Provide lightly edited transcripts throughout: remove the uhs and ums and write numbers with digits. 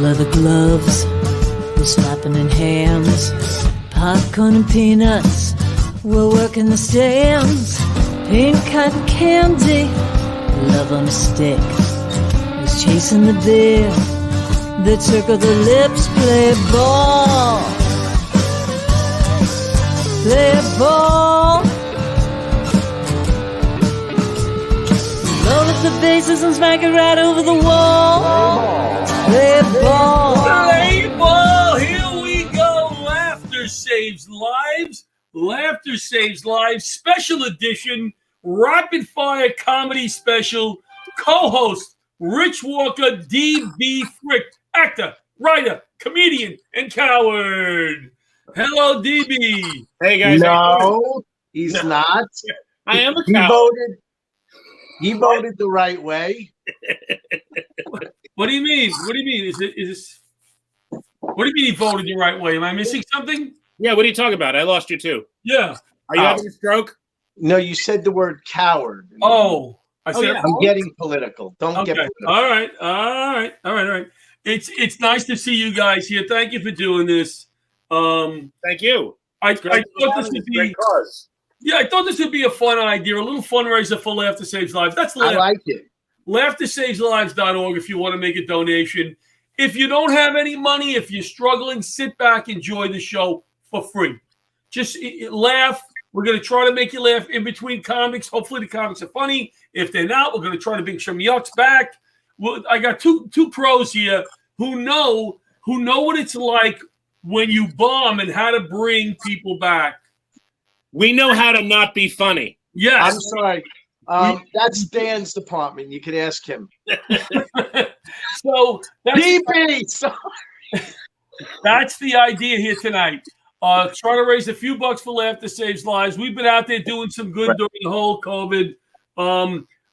leather gloves, we're slapping in hands. Popcorn and peanuts, we're working the stands. Pink cotton candy, love on a stick. He's chasing the beer that circle the lips. Play ball, play ball. Roll up the bases and smack it right over the wall. Play ball. Play ball. Here we go. Laughter saves lives. Laughter saves lives. Special edition. Rapid fire comedy special. Co-host Rich Walker, D.B. Frick, actor, writer, comedian, and coward. Hello, D.B. Hey guys. No, he's not. I am a coward. He voted the right way. What do you mean? What do you mean? Is this? What do you mean he voted the right way? Am I missing something? Yeah, what are you talking about? I lost you too. Yeah. Are you having a stroke? No, you said the word coward. Oh, I said. yeah. I'm getting political. Don't Okay. get political. All right. It's nice to see you guys here. Thank you for doing this. Thank you. I thought this would be. Yeah, I thought this would be a fun idea, a little fundraiser for Laughter Saves Lives. That's I like it. LaughterSavesLives.org if you want to make a donation. If you don't have any money, if you're struggling, sit back, enjoy the show for free. Just laugh. We're going to try to make you laugh in between comics. Hopefully the comics are funny. If they're not, we're going to try to bring some yucks back. I got two pros here who know what it's like when you bomb and how to bring people back. We know how to not be funny. Yes. I'm sorry. That's Dan's department. You can ask him. So that's, DB, sorry. that's the idea here tonight. Try to raise a few bucks for Laughter Saves Lives. We've been out there doing some good during the whole COVID.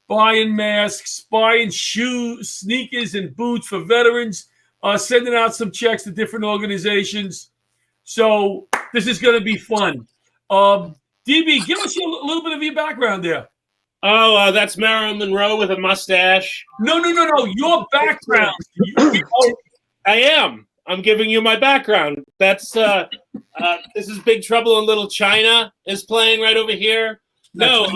Buying masks, buying shoes, sneakers, and boots for veterans. Sending out some checks to different organizations. So this is going to be fun. DB, give us a little bit of your background there. Oh, that's Marilyn Monroe with a mustache. No. Your background. I am. I'm giving you my background. That's this is Big Trouble in Little China is playing right over here. No,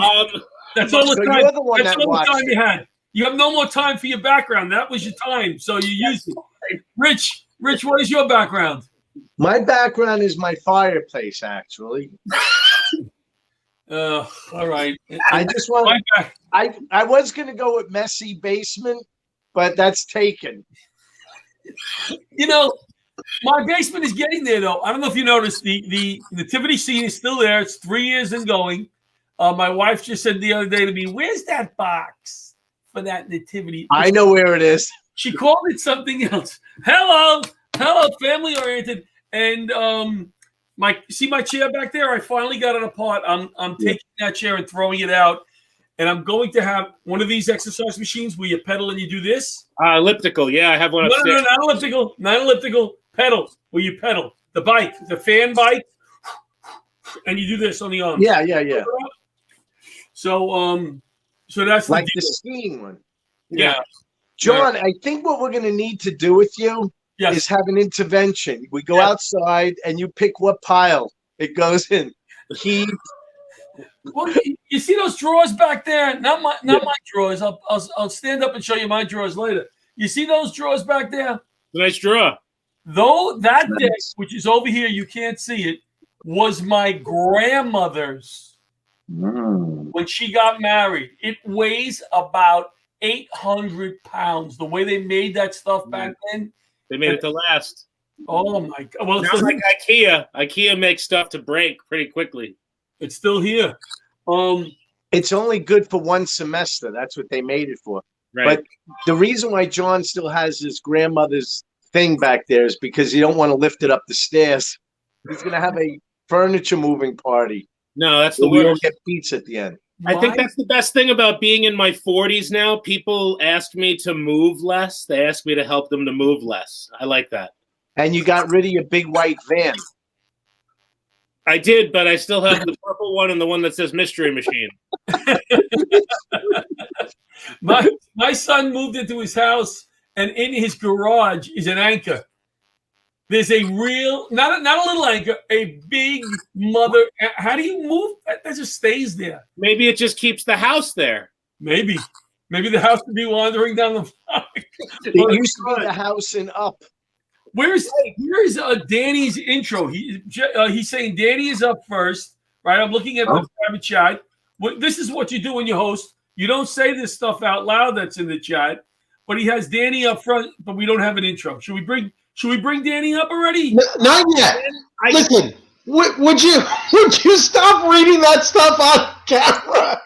that's all the So time. you're the one That's that all the time watched you had. You have no more time for your background. That was your time, so you used it. Rich, what is your background? My background is my fireplace, actually. All right. I just want. I was going to go with messy basement, but that's taken. You know, my basement is getting there, though. I don't know if you noticed, the nativity scene is still there. It's 3 years and going. My wife just said the other day to me, "Where's that box for that nativity?" I know where it is. She called it something else. Hello, family oriented. And see my chair back there? I finally got it apart. I'm taking that chair and throwing it out. And I'm going to have one of these exercise machines where you pedal and you do this. elliptical. Yeah, I have one upstairs. No, not elliptical. Pedal, where you pedal. The bike, the fan bike. And you do this on the arm. Yeah. So that's Like the the skiing one. yeah. John, I think what we're going to need to do with you is have an intervention. We go outside and you pick what pile it goes in. Well, you see those drawers back there? Not my drawers. I'll stand up and show you my drawers later. You see those drawers back there? Nice draw. Though that desk, which is over here, you can't see it, was my grandmother's when she got married. It weighs about 800 pounds. The way they made that stuff back then. They made it to last. Oh my God! Well, it's like IKEA. IKEA makes stuff to break pretty quickly. It's still here. It's only good for one semester. That's what they made it for. Right. But the reason why John still has his grandmother's thing back there is because you don't want to lift it up the stairs. He's going to have a furniture moving party. No, that's so the we don't worst. get pizza at the end. I think that's the best thing about being in my 40s now. People ask me to move less. They ask me to help them to move less. I like that. And you got rid of your big white van. I did, but I still have the purple one and the one that says Mystery Machine. My son moved into his house, and in his garage is an anchor. There's a real, not a little anchor, a big mother. How do you move? That just stays there. Maybe it just keeps the house there. Maybe the house would be wandering down the block. It used to be the house and up. Here's Danny's intro. He's saying Danny is up first, right? I'm looking at the private chat. This is what you do when you host. You don't say this stuff out loud that's in the chat, but he has Danny up front, but we don't have an intro. Should we bring Danny up already? Not yet. Listen, would you stop reading that stuff on camera?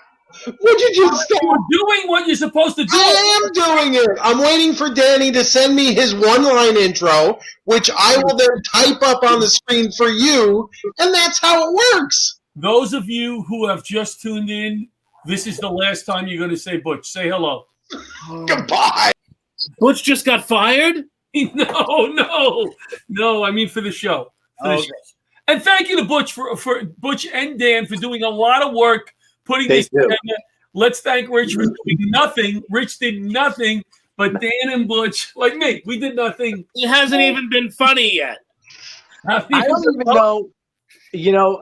Would you just stop? You're doing what you're supposed to do. I am doing it. I'm waiting for Danny to send me his one-line intro, which I will then type up on the screen for you, and that's how it works. Those of you who have just tuned in, this is the last time you're going to say Butch. Say hello. Goodbye. Butch just got fired? No. I mean for the show. Okay. And thank you to Butch for Butch and Dan for doing a lot of work putting this together. Let's thank Rich for doing nothing. Rich did nothing, but Dan and Butch, like me, we did nothing. It hasn't even been funny yet. I don't even know.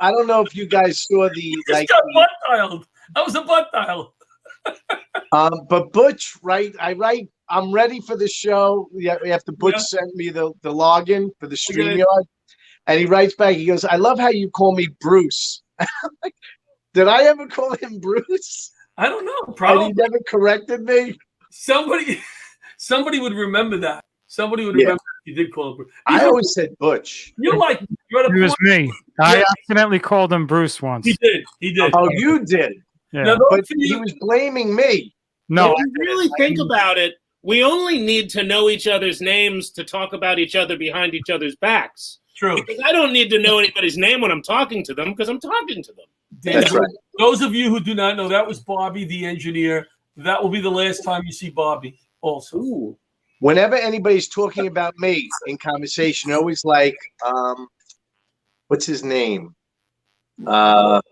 I don't know if you guys saw the Just got butt dialed. That was a butt dial. But Butch, right? I'm ready for the show. Yeah, after Butch sent me the login for the StreamYard, and he writes back. He goes, "I love how you call me Bruce." Like, did I ever call him Bruce? I don't know. Probably. And he never corrected me. Somebody would remember that. Somebody would remember you did call him Bruce. I always said Butch. It was me. I accidentally called him Bruce once. He did. Oh, you did. Yeah. Now, But he was blaming me. No, If you really think about it, we only need to know each other's names to talk about each other behind each other's backs. True. Because I don't need to know anybody's name when I'm talking to them because I'm talking to them. That's right. Those of you who do not know, that was Bobby, the engineer. That will be the last time you see Bobby also. Ooh. Whenever anybody's talking about me in conversation, always like, what's his name? The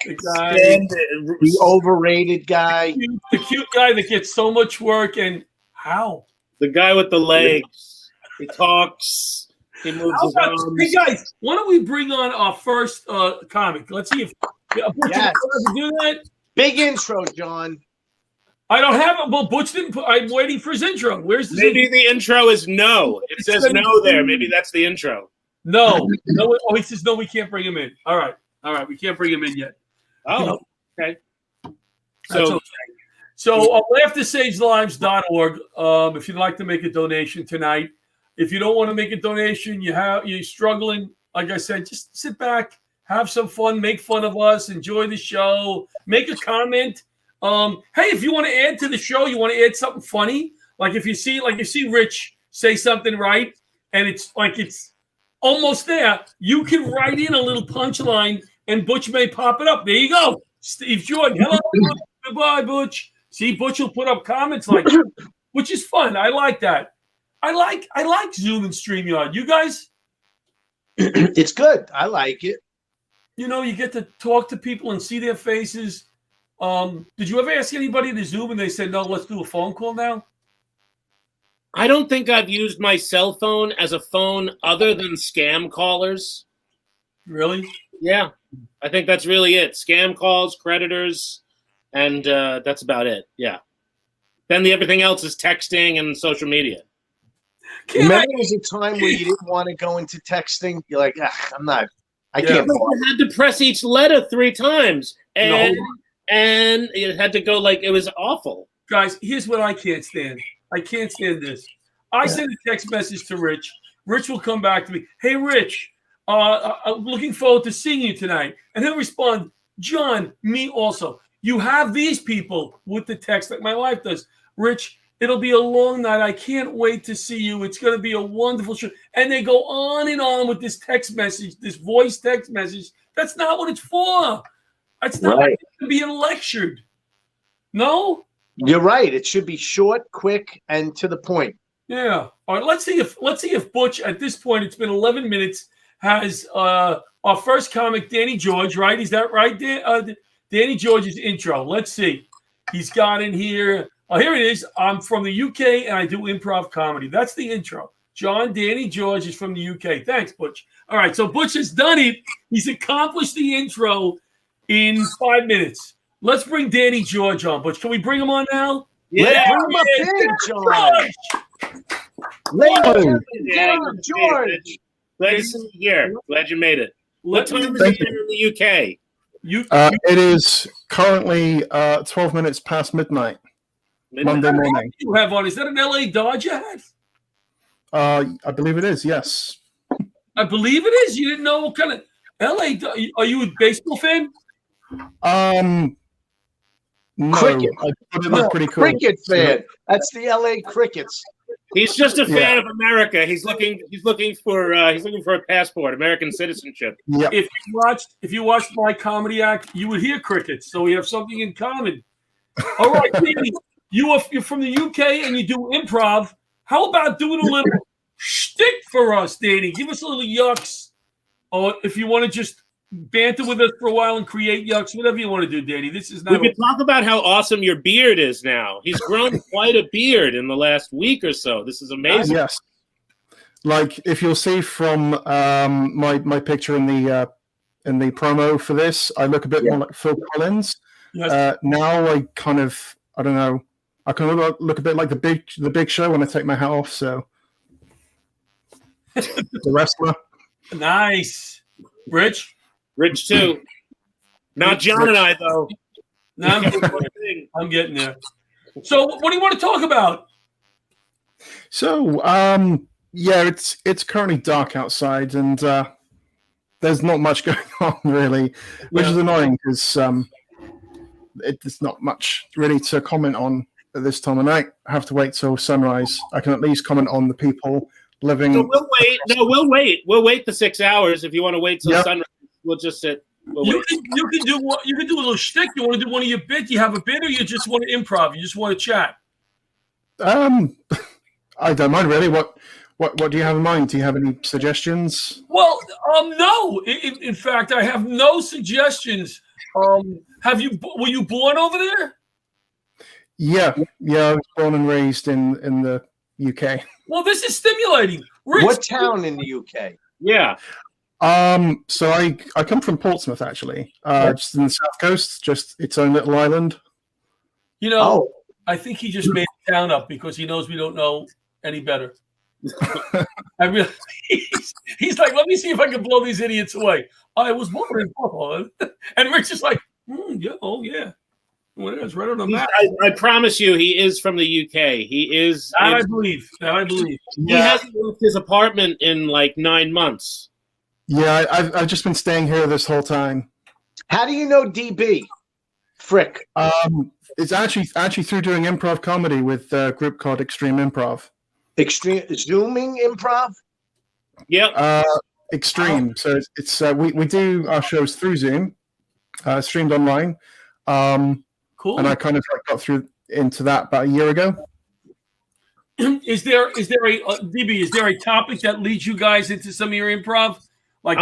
guy, The overrated guy. the cute guy that gets so much work, and how? The guy with the legs. He talks. He moves his arms. Hey guys, why don't we bring on our first comic? Let's see if Butch Yes. can do that. Big intro, John. I don't have it. Well, Butch didn't. I'm waiting for his intro. Where's the Maybe the intro is no. It says no there. Maybe that's the intro. No. Oh, he says no. We can't bring him in. All right. We can't bring him in yet. Oh, okay. That's So okay. So laughtersageslives.org. If you'd like to make a donation tonight, if you don't want to make a donation, you're struggling. Like I said, just sit back, have some fun, make fun of us, enjoy the show, make a comment. Hey, if you want to add to the show, you want to add something funny, like if you see Rich say something right, and it's almost there, you can write in a little punchline, and Butch may pop it up. There you go, Steve Jordan. Hello, goodbye, Butch. See, Butch will put up comments like that, which is fun. I like that. I like Zoom and StreamYard. You guys, It's good. I like it. you get to talk to people and see their faces. Did you ever ask anybody to Zoom and they said, no, let's do a phone call now? I don't think I've used my cell phone as a phone other than scam callers. Really? Yeah, I think that's really it. Scam calls, creditors, and that's about it. Yeah. Then everything else is texting and social media. Remember there was a time where you didn't want to go into texting? You're like, I can't. You had to press each letter 3 times. And it had to go it was awful. Guys, here's what I can't stand. I can't stand this. I send a text message to Rich. Rich will come back to me. Hey, Rich, I'm looking forward to seeing you tonight. And he'll respond, John, me also. You have these people with the text like my wife does. Rich, it'll be a long night. I can't wait to see you. It's going to be a wonderful show. And they go on and on with this text message, this voice text message. That's not what it's for. It's not Right. being lectured. No? You're right. It should be short, quick, and to the point. Yeah. All right. Let's see if Butch at this point, it's been 11 minutes, has our first comic, Danny George, right? Is that right, Danny George's intro? Let's see. He's got in here Oh, here it is. I'm from the UK and I do improv comedy. That's the intro. John Danny George is from the UK. Thanks, Butch. All right, so Butch has done it. He's accomplished the intro in 5 minutes. Let's bring Danny George on, Butch. Can we bring him on now? Let's bring him up in, John. Ladies and George. Glad to see you here. Glad you made it. What time is it here in the UK? It is currently 12 minutes past midnight. Monday morning. You have on? Is that an LA Dodger hat? I believe it is. Yes. I believe it is. You didn't know what kind of LA? Are you a baseball fan? No. Cricket. I thought it looked pretty cool. Cricket fan. That's the LA Crickets. He's just a fan of America. He's looking for a passport, American citizenship. Yeah. If you watched my comedy act, you would hear crickets. So we have something in common. All right, Danny, you're from the UK and you do improv. How about doing a little shtick for us, Danny? Give us a little yucks. Or if you want to just banter with us for a while and create yucks, whatever you want to do, Danny. This is not. We could talk about how awesome your beard is now. He's grown quite a beard in the last week or so. This is amazing. Yes. Like if you'll see from my picture in the promo for this, I look a bit more like Phil Collins. Yes. Now I kind of I kind of look a bit like the Big Show when I take my hat off. So the wrestler. Nice, Rich too. Not John and I though. No, I'm getting there. So, what do you want to talk about? So, it's currently dark outside, and there's not much going on really, which is annoying because it's not much really to comment on at this time of night. I have to wait till sunrise. I can at least comment on the people living. So we'll wait. No, we'll wait. We'll wait the 6 hours. If you want to wait till sunrise, we'll just sit. You can do a little shtick. You want to do one of your bits? You have a bit, or you just want to improv? You just want to chat? I don't mind really. What do you have in mind? Do you have any suggestions? Well, no. In fact, I have no suggestions. Were you born over there? Yeah. I was born and raised in the UK. Well, this is stimulating. Rich, What town in the UK? Yeah. So I come from Portsmouth actually, just in the south coast, just its own little island. You know, I think he just made a town up because he knows we don't know any better. He's like, let me see if I can blow these idiots away. I was born in Portland, and Rich is like, yeah. Well, it's right on the map. I promise you, he is from the UK. He is. That I believe. He hasn't moved his apartment in like 9 months. Yeah, I've just been staying here this whole time. How do you know DB? Frick. It's actually through doing improv comedy with a group called Extreme Improv. Extreme Zooming improv? Yep. Extreme. So it's we do our shows through Zoom, streamed online. Cool. And I kind of got through into that about a year ago. Is there a DB? Is there a topic that leads you guys into some of your improv? Like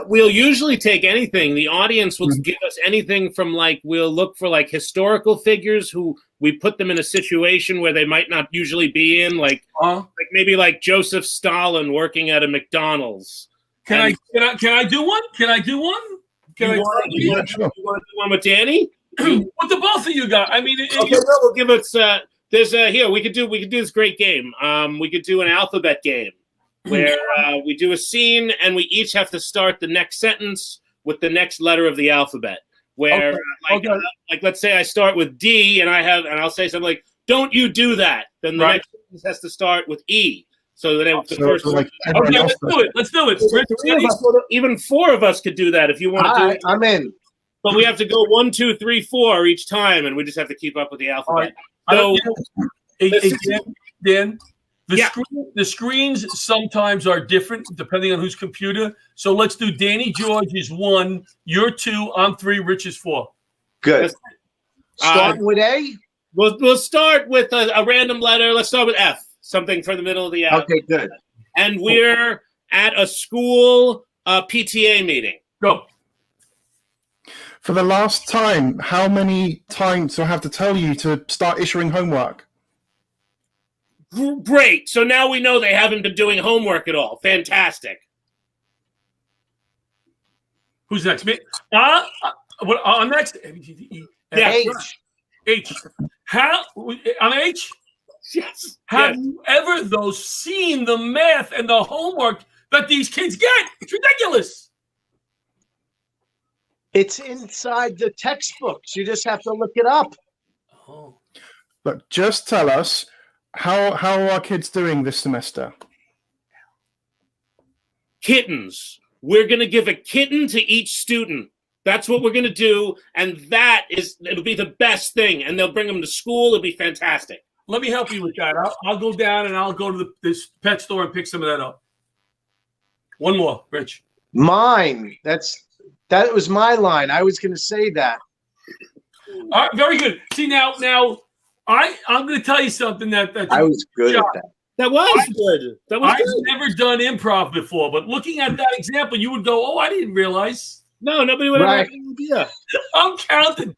we'll usually take anything. The audience will give us anything from we'll look for historical figures who we put them in a situation where they might not usually be in, maybe Joseph Stalin working at a McDonald's. Can I do one? Can I do one? You want to do one with Danny? What the both of you got? I mean, we'll give us. There's here we could do this great game. We could do an alphabet game where we do a scene and we each have to start the next sentence with the next letter of the alphabet. Where let's say I start with D and I'll say something like, "Don't you do that?" Then the next sentence has to start with E. So then the first one. Okay, let's do it. Even four of us could do that if you want to do it. I'm in. But we have to go 1, 2, 3, 4 each time, and we just have to keep up with the alphabet. So, Dan, the screens sometimes are different depending on whose computer. So let's do Danny George is 1, you're 2, I'm 3, Rich is 4. Good. Starting with A? We'll start with a random letter. Let's start with F, something from the middle of the alphabet. Okay, good. And we're at a school PTA meeting. Go. For the last time, how many times do I have to tell you to start issuing homework? Great. So now we know they haven't been doing homework at all. Fantastic. Who's next? Me? I'm next. Yeah. H. I'm H. Yes. Have you ever, though, seen the math and the homework that these kids get? It's ridiculous. It's inside the textbooks. You just have to look it up. Oh. Look, just tell us how are kids doing this semester? Kittens. We're going to give a kitten to each student. That's what we're going to do, and it'll be the best thing, and they'll bring them to school. It'll be fantastic. Let me help you with that. I'll go down and I'll go to this pet store and pick some of that up. One more, Rich. Mine. That was my line. I was going to say that. All right, very good. See, now I'm going to tell you something that I was good at that. That was good. That was I've good. never done improv before, but looking at that example, you would go, "Oh, I didn't realize." No, nobody would have Right. any idea. I'm counting.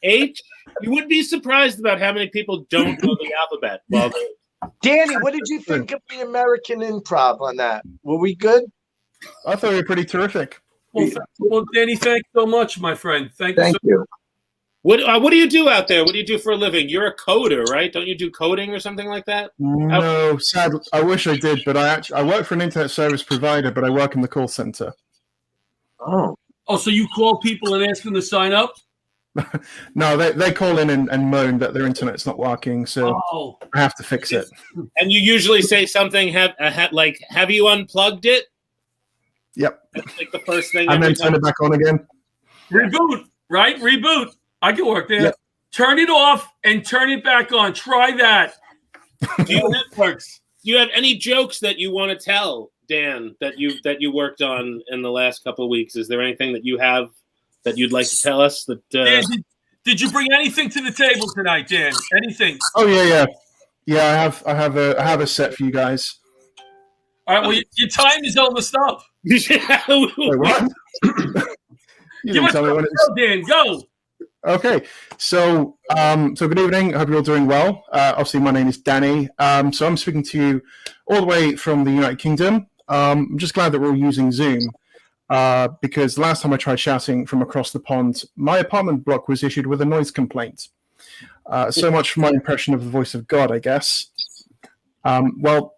H. You wouldn't be surprised about how many people don't know the alphabet. Well, Danny, what did you think of the American improv on that? Were we good? I thought you were pretty terrific. Well, Danny, thanks so much, my friend. Thank you. What do you do out there? What do you do for a living? You're a coder, right? Don't you do coding or something like that? No, sadly, I wish I did, but I work for an internet service provider, but I work in the call center. Oh, so you call people and ask them to sign up? No, they call in and moan that their internet's not working, so I have to fix it. And you usually say something like, "Have you unplugged it?" Yep. That's like the first thing. And then turn it back on again. Reboot, right? Reboot. I can work there. Yep. Turn it off and turn it back on. Try that. That works. Do you have any jokes that you want to tell, Dan, that you worked on in the last couple of weeks? Is there anything that you have that you'd like to tell us? That Dan, did you bring anything to the table tonight, Dan? Anything? Oh yeah. I have a set for you guys. All right. Well, your time is almost up. Wait, what? You didn't tell me when it's... Go, Dan. Go. Okay, so good evening. I hope you're all doing well. Obviously, my name is Danny. So I'm speaking to you all the way from the United Kingdom. I'm just glad that we're all using Zoom because the last time I tried shouting from across the pond, my apartment block was issued with a noise complaint. So much for my impression of the voice of God, I guess. Well,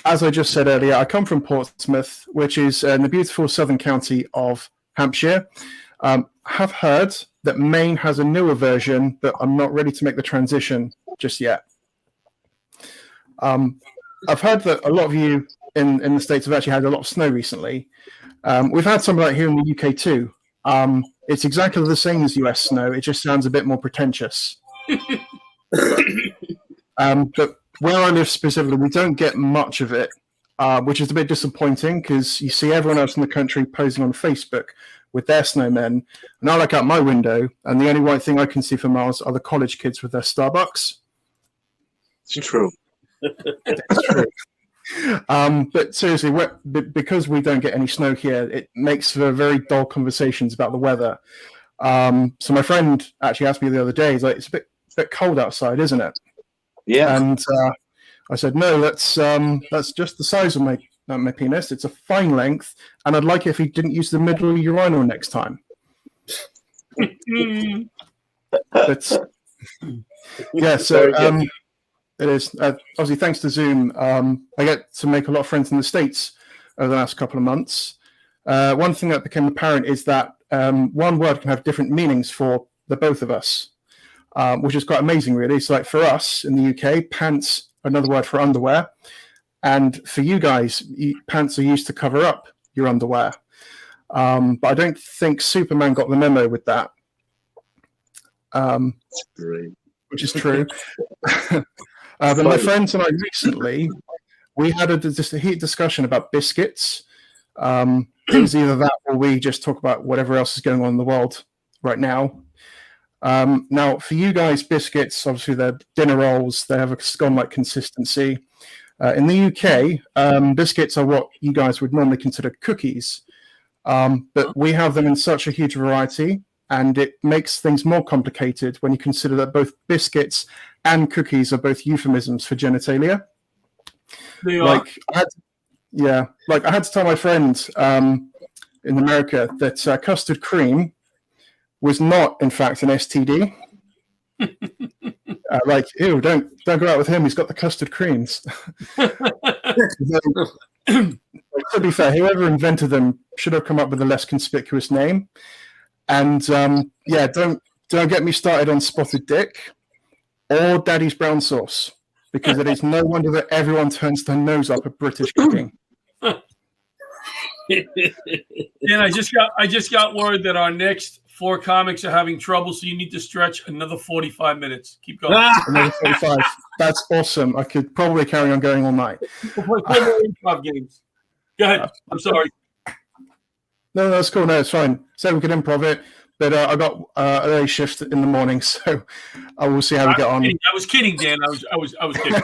as I just said earlier, I come from Portsmouth, which is in the beautiful southern county of Hampshire. Have heard that Maine has a newer version, but I'm not ready to make the transition just yet. I've heard that a lot of you in the States have actually had a lot of snow recently. We've had some of that here in the UK too. It's exactly the same as US snow. It just sounds a bit more pretentious. But where I live specifically, we don't get much of it, which is a bit disappointing because you see everyone else in the country posing on Facebook with their snowmen, and I look out my window, and the only white thing I can see for miles are the college kids with their Starbucks. it's true. It's true. But seriously, because we don't get any snow here, it makes for very dull conversations about the weather. So my friend actually asked me the other day, he's like, "It's a bit cold outside, isn't it?" Yeah. And I said, "No, that's just the size of my penis. It's a fine length, and I'd like it if he didn't use the middle urinal next time." But yeah, so it is obviously thanks to Zoom. I get to make a lot of friends in the States over the last couple of months. One thing that became apparent is that one word can have different meanings for the both of us, which is quite amazing, really. So, like for us in the UK, pants are another word for underwear. And for you guys, pants are used to cover up your underwear. But I don't think Superman got the memo with that, which is true. But my friends and I recently, we had a heated discussion about biscuits. It was either that or we just talk about whatever else is going on in the world right now. Now, for you guys, biscuits, obviously they're dinner rolls. They have a scone-like consistency. In the UK, biscuits are what you guys would normally consider cookies. But we have them in such a huge variety, and it makes things more complicated when you consider that both biscuits and cookies are both euphemisms for genitalia. They are. Like, I had to tell my friend in America that custard cream was not, in fact, an STD. Like, ew, don't go out with him. He's got the custard creams. To be fair, whoever invented them should have come up with a less conspicuous name. And don't get me started on spotted dick or daddy's brown sauce, because it is no wonder that everyone turns their nose up at British cooking. And I just got word that our next 4 comics are having trouble, so you need to stretch another 45 minutes. Keep going. Another 45. That's awesome. I could probably carry on going all night. We'll play 4 more improv games. Go ahead. I'm sorry. No, that's cool. No, it's fine. So we can improv it, but I got an early shift in the morning, so I will see how we get on. I was kidding, Dan. I was kidding.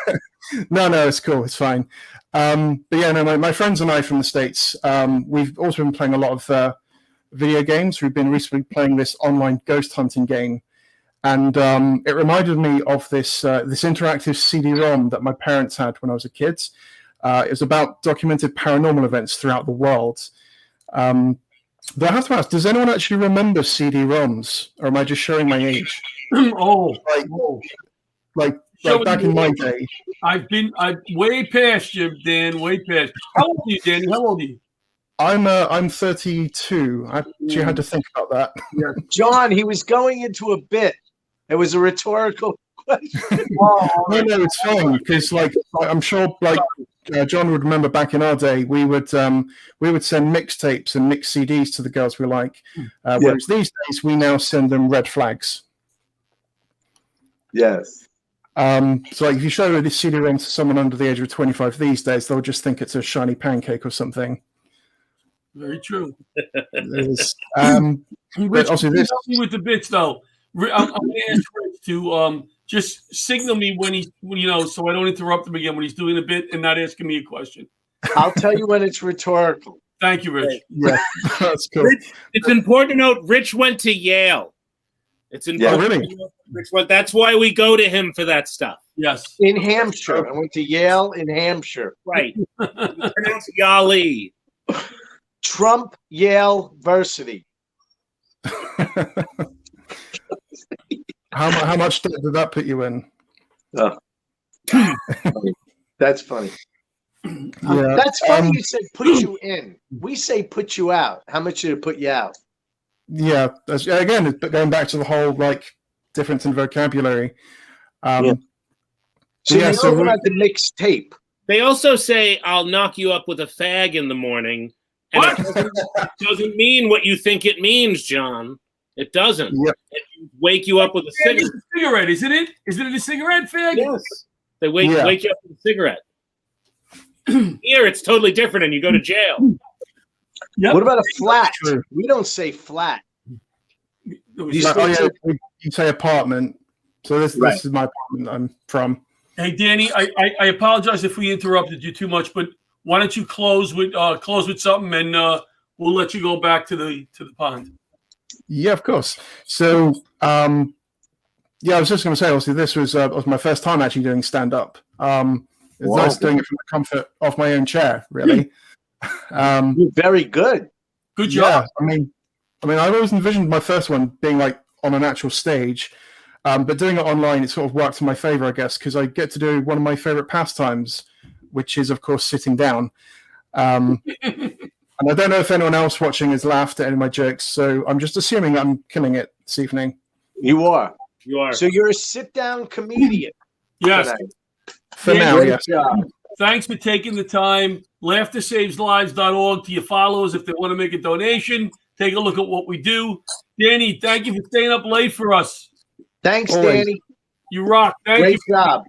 No, it's cool. It's fine. But yeah, no, my friends and I from the States, we've also been playing a lot of video games. We've been recently playing this online ghost hunting game, and it reminded me of this interactive CD-ROM that my parents had when I was a kid. It was about documented paranormal events throughout the world. But I have to ask, does anyone actually remember CD-ROMs, or am I just showing my age? Like back in my day. I'm way past you, Dan. Way past. How old are you, Danny? How old are you? I'm 32. I actually had to think about that. Yeah. John, he was going into a bit. It was a rhetorical question. No, it's fine, because I'm sure John would remember back in our day, we would send mixtapes and mixed CDs to the girls we like. Whereas these days, we now send them red flags. Yes. So if you show a CD-ROM to someone under the age of 25 these days, they'll just think it's a shiny pancake or something. Very true. Rich, Rich, help me with the bits, though. I'm going to ask Rich to just signal me when so I don't interrupt him again when he's doing a bit and not asking me a question. I'll tell you when it's rhetorical. Thank you, Rich. Yeah, that's cool. Rich, it's important to note Rich went to Yale. It's important. Yeah, really? Rich went, that's why we go to him for that stuff. Yes. In Hampshire. I went to Yale in Hampshire. Right. Pronounce Yali. Trump Yale Versity. How much did that put you in? That's funny. Yeah. That's funny you said put you in. We say put you out. How much did it put you out? Yeah. Again, going back to the whole difference in vocabulary. So you know about the mixed tape. They also say, I'll knock you up with a fag in the morning. And it doesn't mean what you think it means, John. It doesn't. Yep. It wake you up with a cigarette. It's a cigarette, isn't it? Isn't it a cigarette, fag? Yes. They wake you up with a cigarette. Here, it's totally different, and you go to jail. Yep. What about a flat? We don't say flat. You say apartment. So this is my apartment I'm from. Hey, Danny, I apologize if we interrupted you too much, but why don't you close with something, and we'll let you go back to the pond. Yeah, of course. So, I was just going to say, obviously, this was my first time actually doing stand-up. It's nice doing it from the comfort of my own chair, really. You're very good. Good job. Yeah, I mean, I've always envisioned my first one being on an actual stage, but doing it online, it sort of worked in my favor, I guess, because I get to do one of my favorite pastimes, which is, of course, sitting down. And I don't know if anyone else watching has laughed at any of my jokes, so I'm just assuming I'm killing it this evening. You are. You are. So you're a sit-down comedian. Yes. Tonight. For now, yes. Thanks for taking the time. LaughterSavesLives.org to your followers if they want to make a donation. Take a look at what we do. Danny, thank you for staying up late for us. Thanks, Always. Danny. You rock. Great job.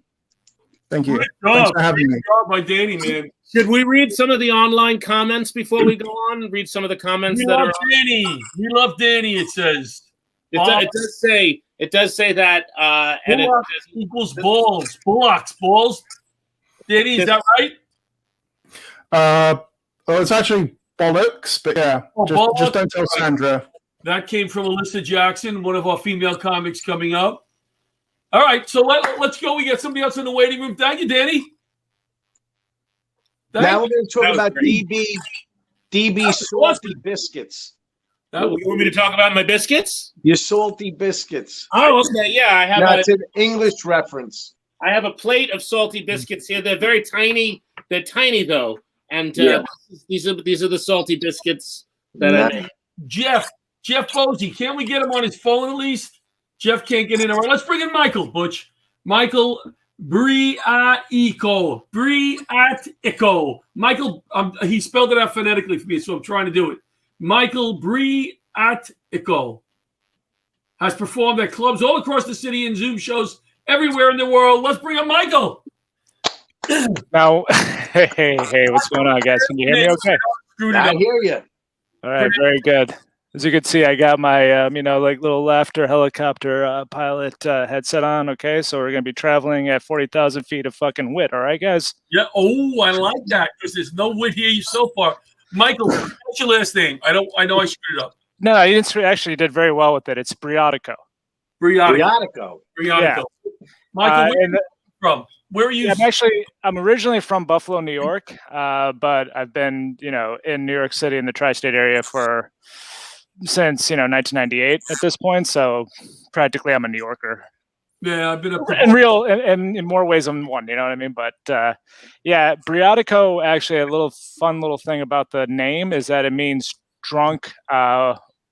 Thank you. Great Thanks job. for having me. Great job by Danny, man. Should we read some of the online comments before we go on? Read some of the comments We that love are. Danny. We love Danny, it says. It does say that. And it Bullocks equals balls. Bullocks, balls. Danny, is that right? Well, it's actually bollocks, but yeah, Oh, just don't tell Sandra. That came from Alyssa Jackson, one of our female comics coming up. All right, so let's go. We got somebody else in the waiting room. Thank you, Danny. Now we're going to talk about DB salty biscuits. You want me to talk about my biscuits? Your salty biscuits. Oh, okay. Yeah, I have. That's an English reference. I have a plate of salty biscuits here. They're very tiny. They're tiny though, and these are the salty biscuits that I made. Jeff BOSY, can't we get him on his phone at least? Jeff can't get in. All right, let's bring in Michael, Butch. Michael Briatico. Michael, he spelled it out phonetically for me, so I'm trying to do it. Michael Briatico has performed at clubs all across the city and Zoom shows everywhere in the world. Let's bring up Michael. Now, hey, what's going on, guys? Can you hear me okay? I hear you. All right, very good. As you can see, I got my, little laughter helicopter pilot headset on, okay? So we're going to be traveling at 40,000 feet of fucking wit, all right, guys? Yeah, I like that, because there's no wit here so far. Michael, what's your last name? I know I screwed it up. No, you didn't actually did very well with it. It's Briatico. Briatico. Yeah. Michael, where are you from? Where are you? I'm originally from Buffalo, New York, but I've been, in New York City in the tri-state area since 1998 at this point. So practically, I'm a New Yorker. Yeah, I've been up in more ways than one. You know what I mean? But Briatico. Actually, a fun little thing about the name is that it means drunk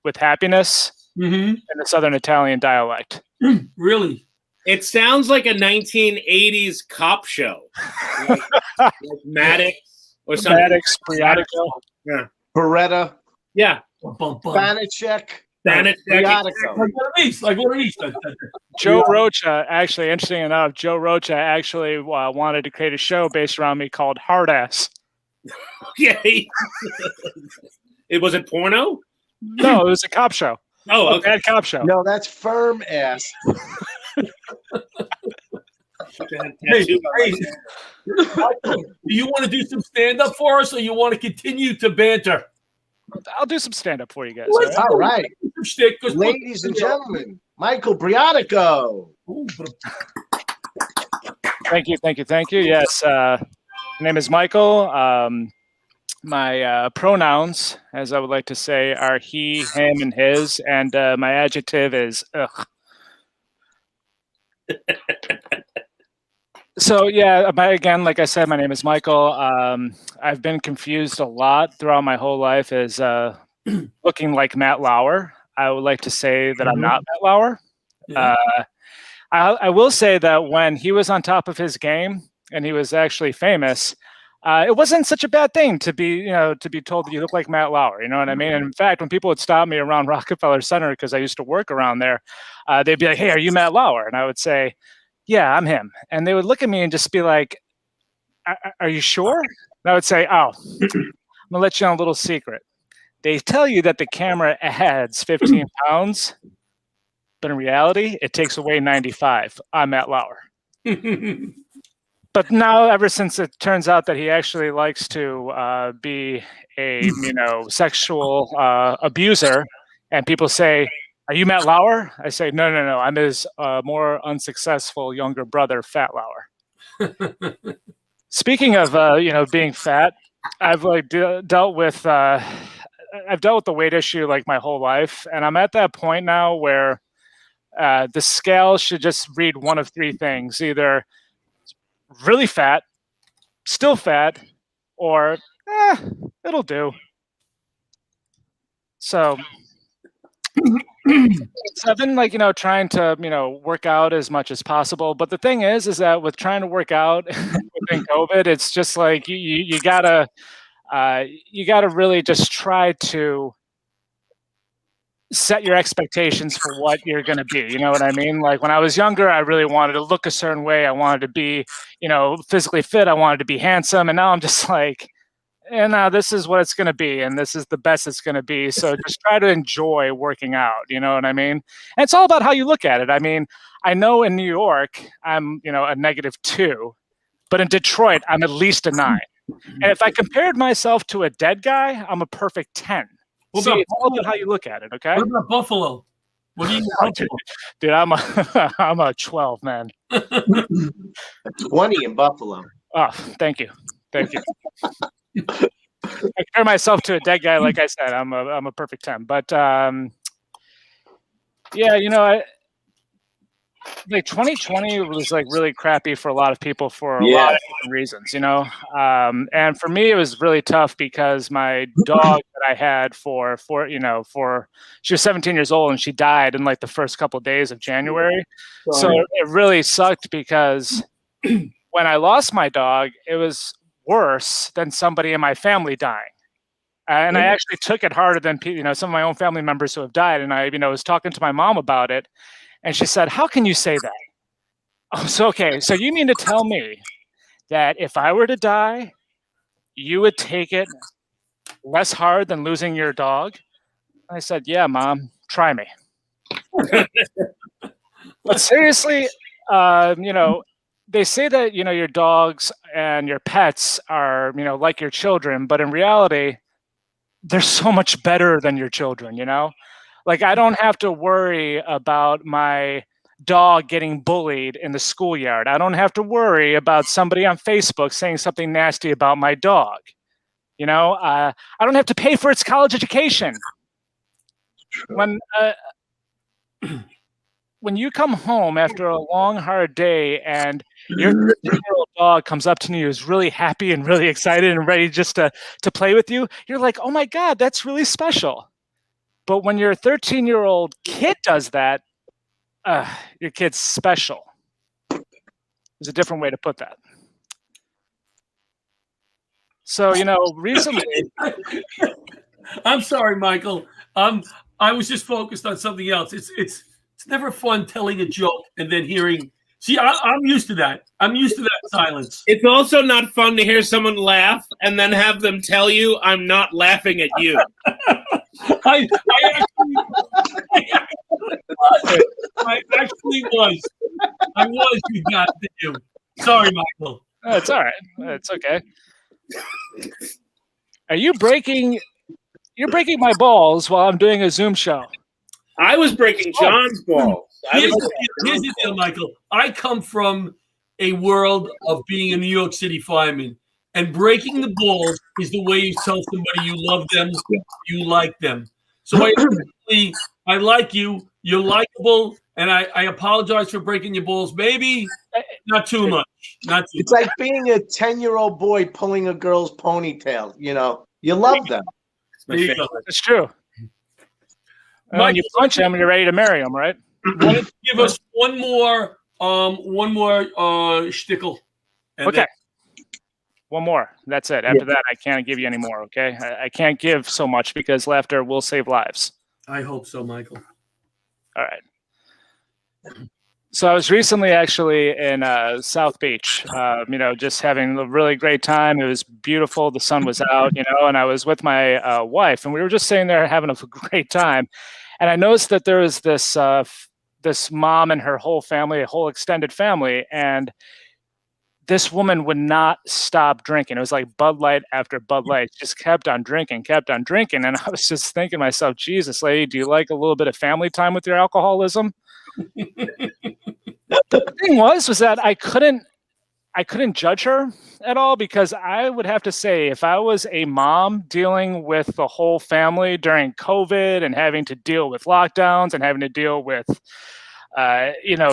with happiness in the Southern Italian dialect. Really? It sounds like a 1980s cop show, like Maddox or something. Maddox, Briatico. Yeah. Beretta. Yeah. Banachek. Like one of these. Joe Rocha, actually, interesting enough, wanted to create a show based around me called Hard Ass. Okay. Was it porno? No, it was a cop show. Oh, okay. Bad cop show. No, that's firm ass. Hey, do you want to do some stand-up for us, or you want to continue to banter? I'll do some stand-up for you guys. All right. Ladies and gentlemen, Michael Briatico. Thank you. Yes, my name is Michael. My pronouns, as I would like to say, are he, him, and his, and my adjective is ugh. So again, like I said, my name is Michael. I've been confused a lot throughout my whole life as looking like Matt Lauer. I would like to say that I'm not Matt Lauer. Yeah. I will say that when he was on top of his game and he was actually famous, it wasn't such a bad thing to be told that you look like Matt Lauer. You know what I mean? And in fact, when people would stop me around Rockefeller Center, because I used to work around there, they'd be like, "Hey, are you Matt Lauer?" And I would say, "Yeah, I'm him." And they would look at me and just be like, "Are you sure?" And I would say, "Oh, I'm gonna let you on a little secret. They tell you that the camera adds 15 pounds, but in reality, it takes away 95. I'm Matt Lauer." But now, ever since it turns out that he actually likes to be a sexual abuser, and people say, "Are you Matt Lauer?" I say, no. I'm his more unsuccessful younger brother, Fat Lauer. Speaking of being fat, I've dealt with the weight issue like my whole life, and I'm at that point now where the scale should just read one of three things: either really fat, still fat, or it'll do. So I've been trying to work out as much as possible, but the thing is that with trying to work out within COVID, it's just like you gotta really just try to set your expectations for what you're going to be. You know what I mean? Like when I was younger, I really wanted to look a certain way. I wanted to be, physically fit. I wanted to be handsome. And now I'm just like, this is what it's going to be. And this is the best it's going to be. So just try to enjoy working out. You know what I mean? And it's all about how you look at it. I mean, I know in New York, I'm, a -2, but in Detroit, I'm at least a 9. And if I compared myself to a dead guy, I'm a perfect 10. What See, about it's all about how you look at it, okay? What about Buffalo? What do you Dude, I'm a I'm a 12, man. 20 in Buffalo. Oh, thank you. Thank you. I compare myself to a dead guy, like I said, I'm a perfect 10. But yeah, you know, like 2020 was like really crappy for a lot of people for a lot of different reasons, you know. And for me, it was really tough because my dog that I had for she was 17 years old and she died in like the first couple of days of January. So it really sucked because when I lost my dog, it was worse than somebody in my family dying. And I actually took it harder than some of my own family members who have died. And I was talking to my mom about it. And she said, "How can you say that?" Oh, so you mean to tell me that if I were to die, you would take it less hard than losing your dog? And I said, "Yeah, Mom, try me." But seriously, they say that, your dogs and your pets are, like your children, but in reality, they're so much better than your children, Like, I don't have to worry about my dog getting bullied in the schoolyard. I don't have to worry about somebody on Facebook saying something nasty about my dog. I don't have to pay for its college education. When you come home after a long, hard day and your 13-year-old dog comes up to you, is really happy and really excited and ready just to play with you, you're like, "Oh my God, that's really special." But when your 13-year-old kid does that, your kid's special. There's a different way to put that. So, recently... I'm sorry, Michael. I was just focused on something else. It's never fun telling a joke and then hearing... See, I'm used to that. I'm used to that silence. It's also not fun to hear someone laugh and then have them tell you, "I'm not laughing at you." I actually was. I was. You got you. Sorry, Michael. Oh, it's all right. It's okay. You're breaking my balls while I'm doing a Zoom show. I was breaking John's balls. Here's the deal, Michael. I come from a world of being a New York City fireman, and breaking the balls is the way you tell somebody you love them, you like them. So I like you. You're likable, and I apologize for breaking your balls. Maybe not too much. It's like being a 10-year-old boy pulling a girl's ponytail. You love them. It's true. When you punch them, you're ready to marry them, right? Why don't you give us one more shtickle? Okay. One more. That's it. After that, I can't give you any more, okay? I can't give so much because laughter will save lives. I hope so, Michael. All right. So I was recently actually in South Beach, just having a really great time. It was beautiful. The sun was out, and I was with my wife, and we were just sitting there having a great time. And I noticed that there was this mom and her whole family, a whole extended family, and this woman would not stop drinking. It was like Bud Light after Bud Light. Just kept on drinking. And I was just thinking to myself, Jesus, lady, do you like a little bit of family time with your alcoholism? The thing was that I couldn't judge her at all, because I would have to say, if I was a mom dealing with the whole family during COVID and having to deal with lockdowns and having to deal with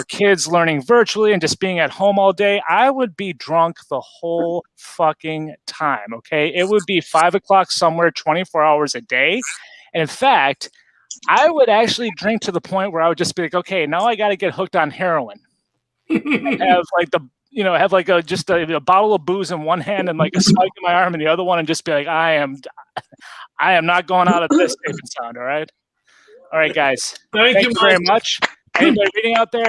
kids learning virtually and just being at home all day, I would be drunk the whole fucking time. Okay. It would be 5 o'clock somewhere, 24 hours a day. And in fact, I would actually drink to the point where I would just be like, okay, now I got to get hooked on heroin. Have like a bottle of booze in one hand and like a spike in my arm in the other one, and just be like, I am not going out of this safe and sound. All right, guys. Thank you very much. Anybody out there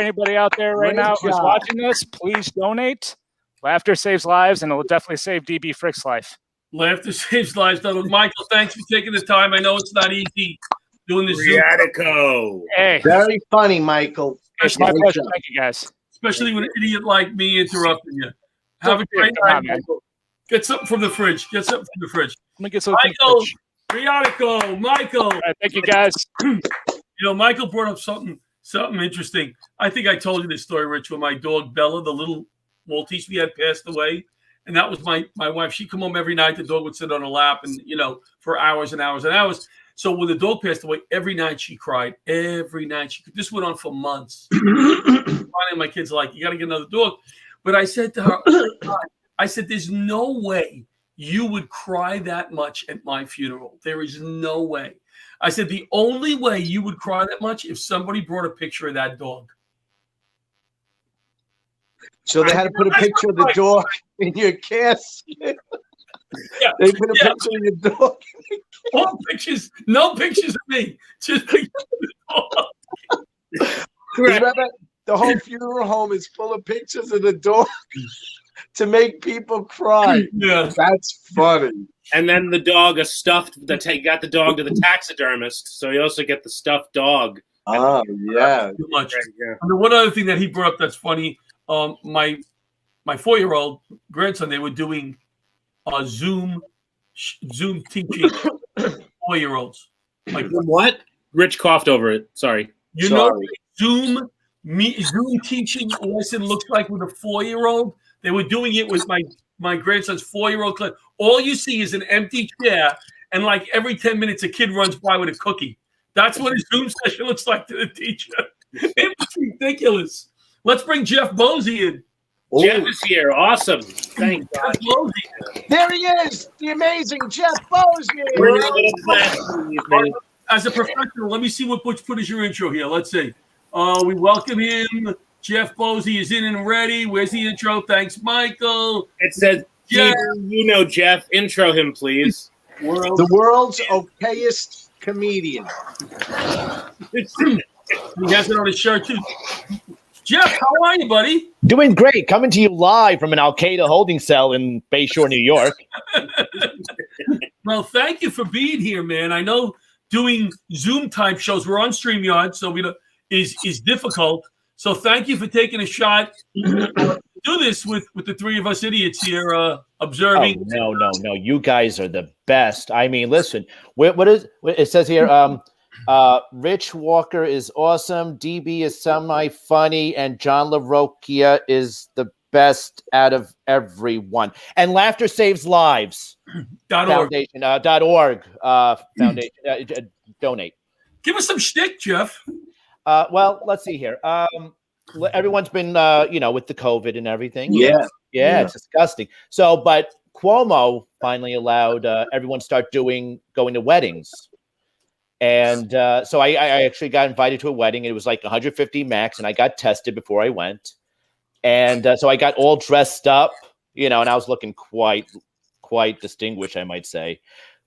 right now who's watching this, please donate. Laughter saves lives, and it will definitely save DB Frick's life. Laughter saves lives. Michael, thanks for taking the time. I know it's not easy doing this. Briatico. Hey, very funny, Michael. It's my pleasure. Thank you, guys. Especially with an idiot like me interrupting you. Have a great night, Michael. Get something from the fridge. Get something from the fridge. Let me get something. Michael, Briatico, Michael. All right, thank you, guys. Michael brought up something interesting. I think I told you this story, Rich, when my dog Bella, the little Maltese we had, passed away. And that was my wife. She'd come home every night. The dog would sit on her lap and, for hours and hours and hours. So when the dog passed away, every night she cried. Every night. This went on for months. Finally, my kids are like, you got to get another dog. But I said to her, I said, there's no way you would cry that much at my funeral. There is no way. I said, the only way you would cry that much if somebody brought a picture of that dog. So they had to put a picture of the dog in your casket. Yeah. They put a picture of your dog. All pictures, no pictures of me. Just pictures of the dog. Remember, the whole funeral home is full of pictures of the dog to make people cry. Yeah. That's funny. And then the dog, got the dog to the taxidermist, so you also get the stuffed dog. Oh, yeah. Too much. Yeah. And the one other thing that he brought up that's funny, my 4-year-old grandson, they were doing Zoom teaching 4-year-olds. Like What? Rich coughed over it. Sorry. You know what Zoom teaching lesson looks like with a 4-year-old? They were doing it with my grandson's 4-year-old class. All you see is an empty chair, and like every 10 minutes, a kid runs by with a cookie. That's what a Zoom session looks like to the teacher. It's ridiculous. Let's bring Jeff BOSY in. Jeff is here. Awesome. Thank God. Jeff BOSY. There he is, the amazing Jeff BOSY. We're in a little class. As a professional, let me see what Butch put as your intro here. Let's see. We welcome him. Jeff BOSY is in and ready. Where's the intro? Thanks, Michael. It says, Jeff. Jeff. Intro him, please. The world's okayest comedian. He has it on his shirt, too. Jeff, how are you, buddy? Doing great. Coming to you live from an Al Qaeda holding cell in Bayshore, New York. Well, thank you for being here, man. I know doing Zoom type shows, we're on StreamYard, so is difficult. So thank you for taking a shot to do this with the three of us idiots here observing. Oh, no. You guys are the best. I mean, listen, what it says here? Rich Walker is awesome. DB is semi-funny, and John LaRocchia is the best out of everyone. And Laughter Saves Lives. Foundation. .org. Foundation. Donate. Give us some shtick, Jeff. Well, let's see here. Everyone's been, with the COVID and everything. Yeah. It's disgusting. So, but Cuomo finally allowed everyone start going to weddings. And so I actually got invited to a wedding. It was like 150 max, and I got tested before I went. And so I got all dressed up, and I was looking quite distinguished, I might say.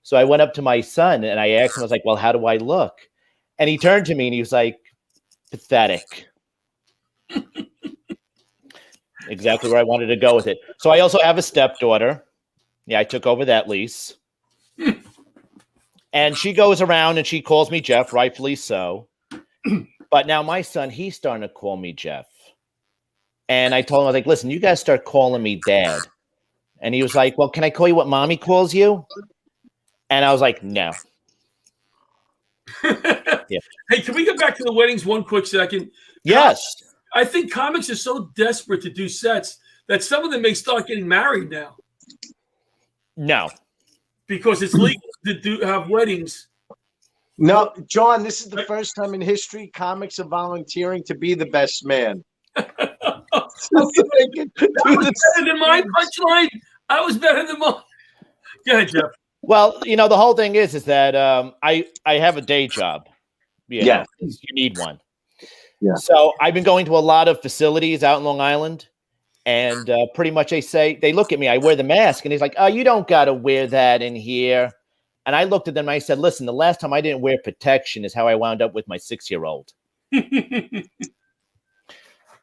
So I went up to my son, and I asked him, I was like, well, how do I look? And he turned to me, and he was like, pathetic. Exactly where I wanted to go with it. So I also have a stepdaughter. Yeah, I took over that lease. And she goes around and she calls me Jeff, rightfully so. But now my son, he's starting to call me Jeff. And I told him, I was like, listen, you guys start calling me Dad. And he was like, well, can I call you what Mommy calls you? And I was like, no. Yeah. Hey, can we get back to the weddings 1 quick second? Yes. I think comics are so desperate to do sets that some of them may start getting married now. No. Because it's legal to have weddings. No, John, this is the first time in history comics are volunteering to be the best man. That was better than my punchline. I was better than mine. Go ahead, Jeff. Well, the whole thing is that I have a day job. You need one. Yeah. So I've been going to a lot of facilities out in Long Island, and pretty much they look at me, I wear the mask, and he's like, oh, you don't got to wear that in here. And I looked at them and I said, listen, the last time I didn't wear protection is how I wound up with my 6-year-old.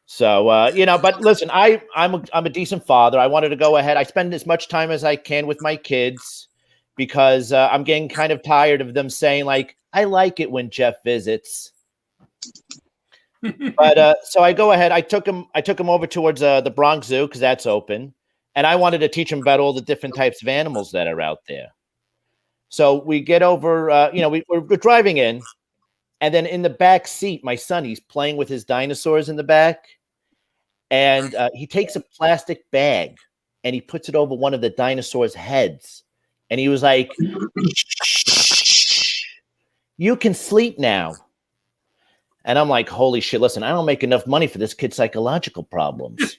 So, but listen, I'm a decent father. I wanted to go ahead. I spend as much time as I can with my kids because I'm getting kind of tired of them saying like, I like it when Jeff visits. But so I go ahead. I took him over towards the Bronx Zoo because that's open, and I wanted to teach him about all the different types of animals that are out there. So we get over, we're driving in, and then in the back seat, my son, he's playing with his dinosaurs in the back, and he takes a plastic bag and he puts it over one of the dinosaurs' heads, and he was like, "Shh, you can sleep now." And I'm like, holy shit, listen, I don't make enough money for this kid's psychological problems.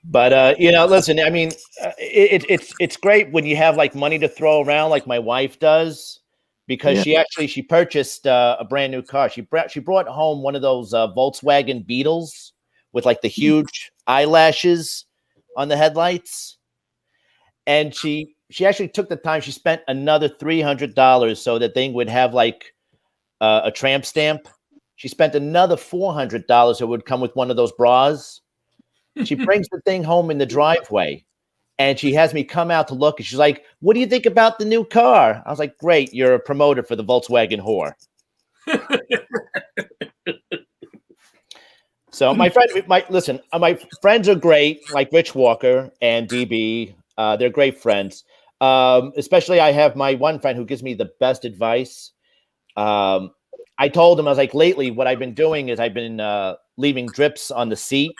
But listen, I mean, it's great when you have like money to throw around, like my wife does, because she purchased a brand new car. She brought home one of those Volkswagen Beetles with like the huge eyelashes on the headlights, and she actually took the time. She spent another $300 so that thing would have like a tramp stamp. She spent another $400 so it would come with one of those bras. She brings the thing home in the driveway, and she has me come out to look. And she's like, "What do you think about the new car?" I was like, "Great, you're a promoter for the Volkswagen whore." So my friends are great, like Rich Walker and DB. They're great friends. Especially I have my one friend who gives me the best advice. I told him, I was like, lately what I've been doing is I've been leaving drips on the seat.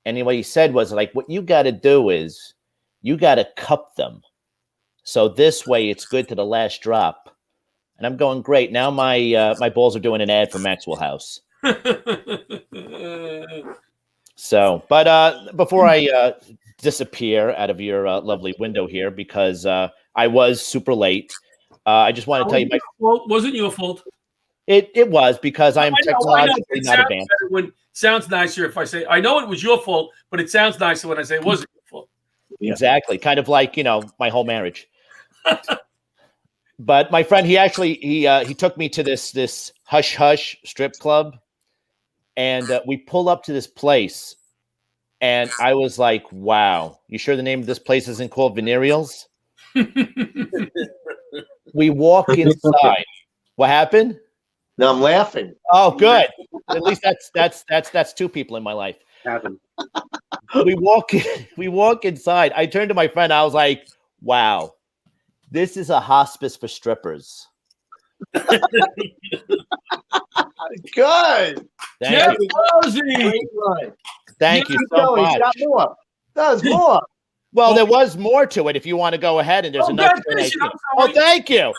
And what he said was like, what you got to do is you got to cup them. So this way it's good to the last drop. And I'm going, great. Now my balls are doing an ad for Maxwell House. So, but before I disappear out of your lovely window here, because I was super late, I just want to tell you, wasn't your fault. It was because I'm technologically not advanced. Sounds nicer if I say, I know it was your fault, but it sounds nicer when I say it wasn't your fault. Exactly. Kind of like, my whole marriage. But my friend, he took me to this hush hush strip club, and we pull up to this place, and I was like, wow, you sure the name of this place isn't called Venereals? We walk inside. What happened? No, I'm laughing. Oh, good. At least that's two people in my life. Happened. We walk inside. I turned to my friend. I was like, wow, this is a hospice for strippers. Good. Jeff BOSY. Thank you so much. Got more. There's more. Well, there was more to it if you want to go ahead, and there's another. Oh, thank you.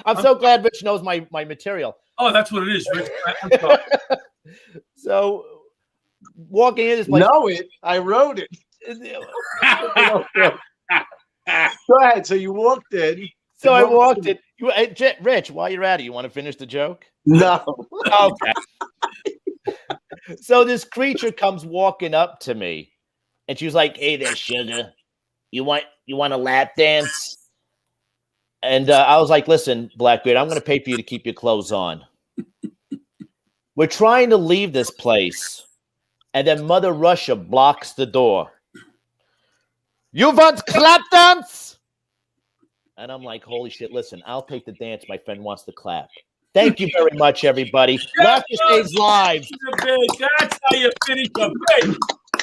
I'm so glad Rich knows my material. Oh, that's what it is, Rich. So, walking in this place. Know it. I wrote it. Go ahead. So you walked in. So I walked in. Rich, while you're at it, you want to finish the joke? No. Okay. So this creature comes walking up to me, and she was like, "Hey there, sugar. You want a lap dance?" And I was like, "Listen, Blackbeard, I'm going to pay for you to keep your clothes on." We're trying to leave this place, and then Mother Russia blocks the door. "You want clap dance?" And I'm like, holy shit, listen, I'll take the dance. My friend wants to clap. Thank you very much, everybody. Laughter saves lives. That's how you finish a break.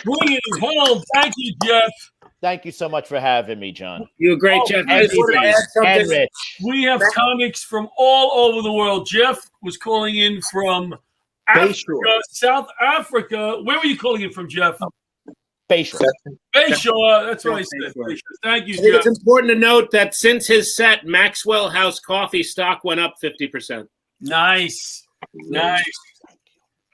Bring it home. Thank you, Jeff. Thank you so much for having me, John. You're great, Jeff. And Rich. We have comics from all over the world. Jeff was calling in from Africa, South Africa. Where were you calling in from, Jeff? Bayshore. Bayshore. That's what I said. Bayshore. Thank you, I think Jeff. it's important to note that since his set, Maxwell House coffee stock went up 50%. Nice.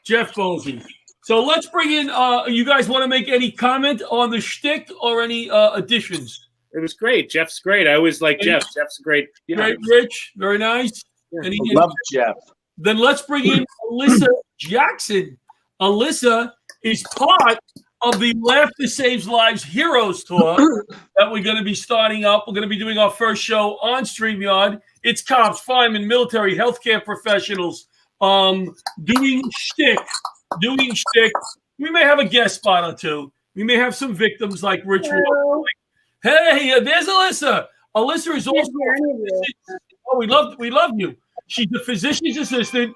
Jeff BOSY. So let's bring in, you guys want to make any comment on the shtick or any additions? It was great. Jeff's great. I always like Jeff. Jeff's great. Great, Rich. Very nice. I love Jeff. Then let's bring in Alyssa Jackson. Alyssa is part of the Laughter Saves Lives Heroes Tour that we're going to be starting up. We're going to be doing our first show on StreamYard. It's cops, firemen, military, healthcare professionals doing shtick. We may have a guest spot or two. We may have some victims like Rich Walker. Hey, there's Alyssa. Alyssa is also we love you. She's a physician's assistant.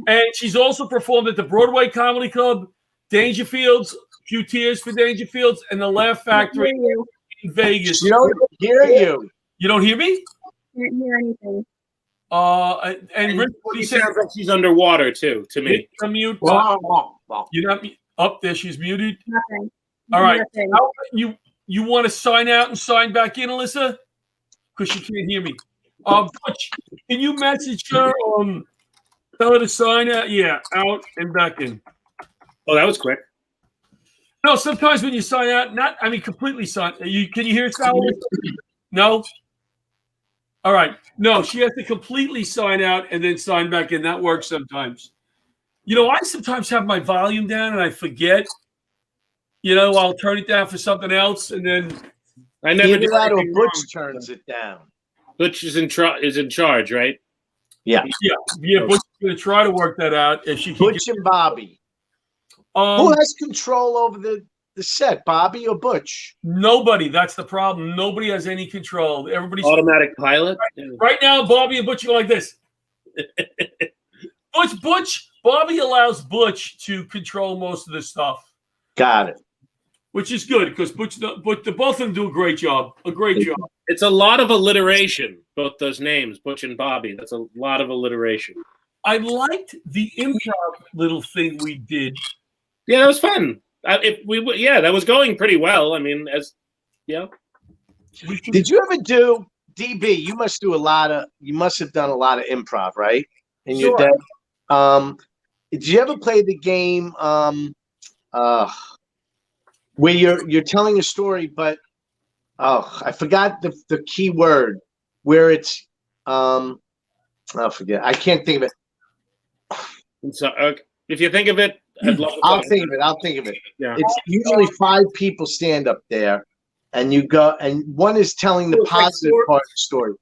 And she's also performed at the Broadway Comedy Club, Dangerfields, Few Tears for Dangerfields, and the Laugh Factory in Vegas. She don't hear you. You don't hear me? Can't hear anything. And Rick, what do you She say? sounds like she's underwater too, to me. Mute. Wow. You're not up there. She's muted. Nothing. All right. Nothing. You want to sign out and sign back in, Alyssa? Because she can't hear me. Butch, can you message her? Tell her to sign out. Yeah, out and back in. Oh, that was quick. No, sometimes when you sign out, completely sign. Can you hear us now? No. All right. No, she has to completely sign out and then sign back in. That works sometimes. I sometimes have my volume down and I forget. I'll turn it down for something else, and then I never Either did that or anything Butch wrong. turns it down. Butch is in charge, right? Yeah. Yeah. Butch is going to try to work that out if she can. Butch and Bobby. Who has control over the set, Bobby or Butch? Nobody. That's the problem. Nobody has any control. Everybody's Automatic pilot. right now. Bobby and Butch go like this. Bobby allows Butch to control most of the stuff. Got it. Which is good because both of them do a great job. It's a lot of alliteration, both those names, Butch and Bobby. That's a lot of alliteration. I liked the improv little thing we did. Yeah, that was fun. That was going pretty well. I mean, Did you ever do DB? You must have done a lot of improv, right? In your day. Did you ever play the game where you're telling a story, but I forgot the key word where it's I forget. I can't think of it. So if you think of it, I'd love to I'll think of it. Yeah. It's usually 5 people stand up there, and you go, and one is telling the positive part of the story.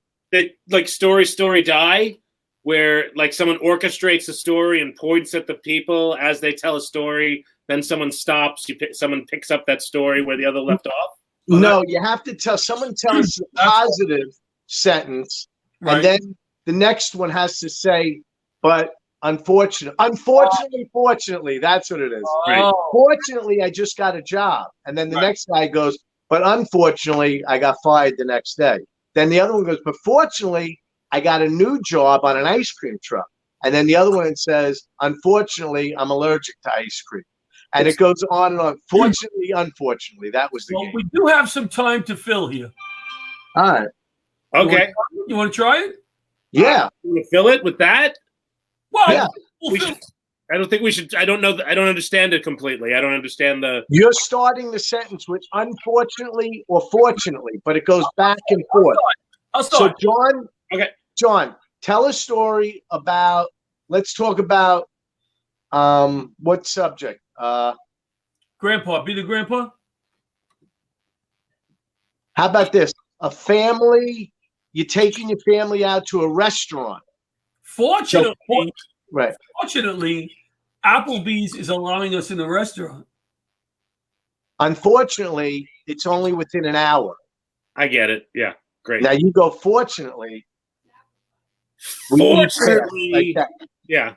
Like story die, where like someone orchestrates a story and points at the people as they tell a story. Then someone stops. Someone picks up that story where the other left off. No, you have to tell someone tells a positive sentence, Right. and then the next one has to say, "But unfortunately, that's what it is. Right. Fortunately, I just got a job." And then the next guy goes, "But unfortunately, I got fired the next day." Then the other one goes, "But fortunately, I got a new job on an ice cream truck." And then the other one says, "Unfortunately, I'm allergic to ice cream." And it goes on and on. Fortunately, unfortunately, that was the game. We do have some time to fill here. All right. Okay. You want to try it? Yeah. You want to fill it with that? Well, Yeah. I don't think we should. I don't know. I don't understand it completely. I don't understand the. You're starting the sentence with unfortunately or fortunately, but it goes back and forth. I'll start. So, John, Okay. John, tell a story about, let's talk about what subject? Grandpa, be the grandpa. How about this? A family, you're taking your family out to a restaurant. Fortunately, Right. Fortunately, Applebee's is allowing us in the restaurant. Unfortunately, it's only within an hour. I get it. Yeah. Great. Now you go, fortunately. we need Fortunately, like that. yeah.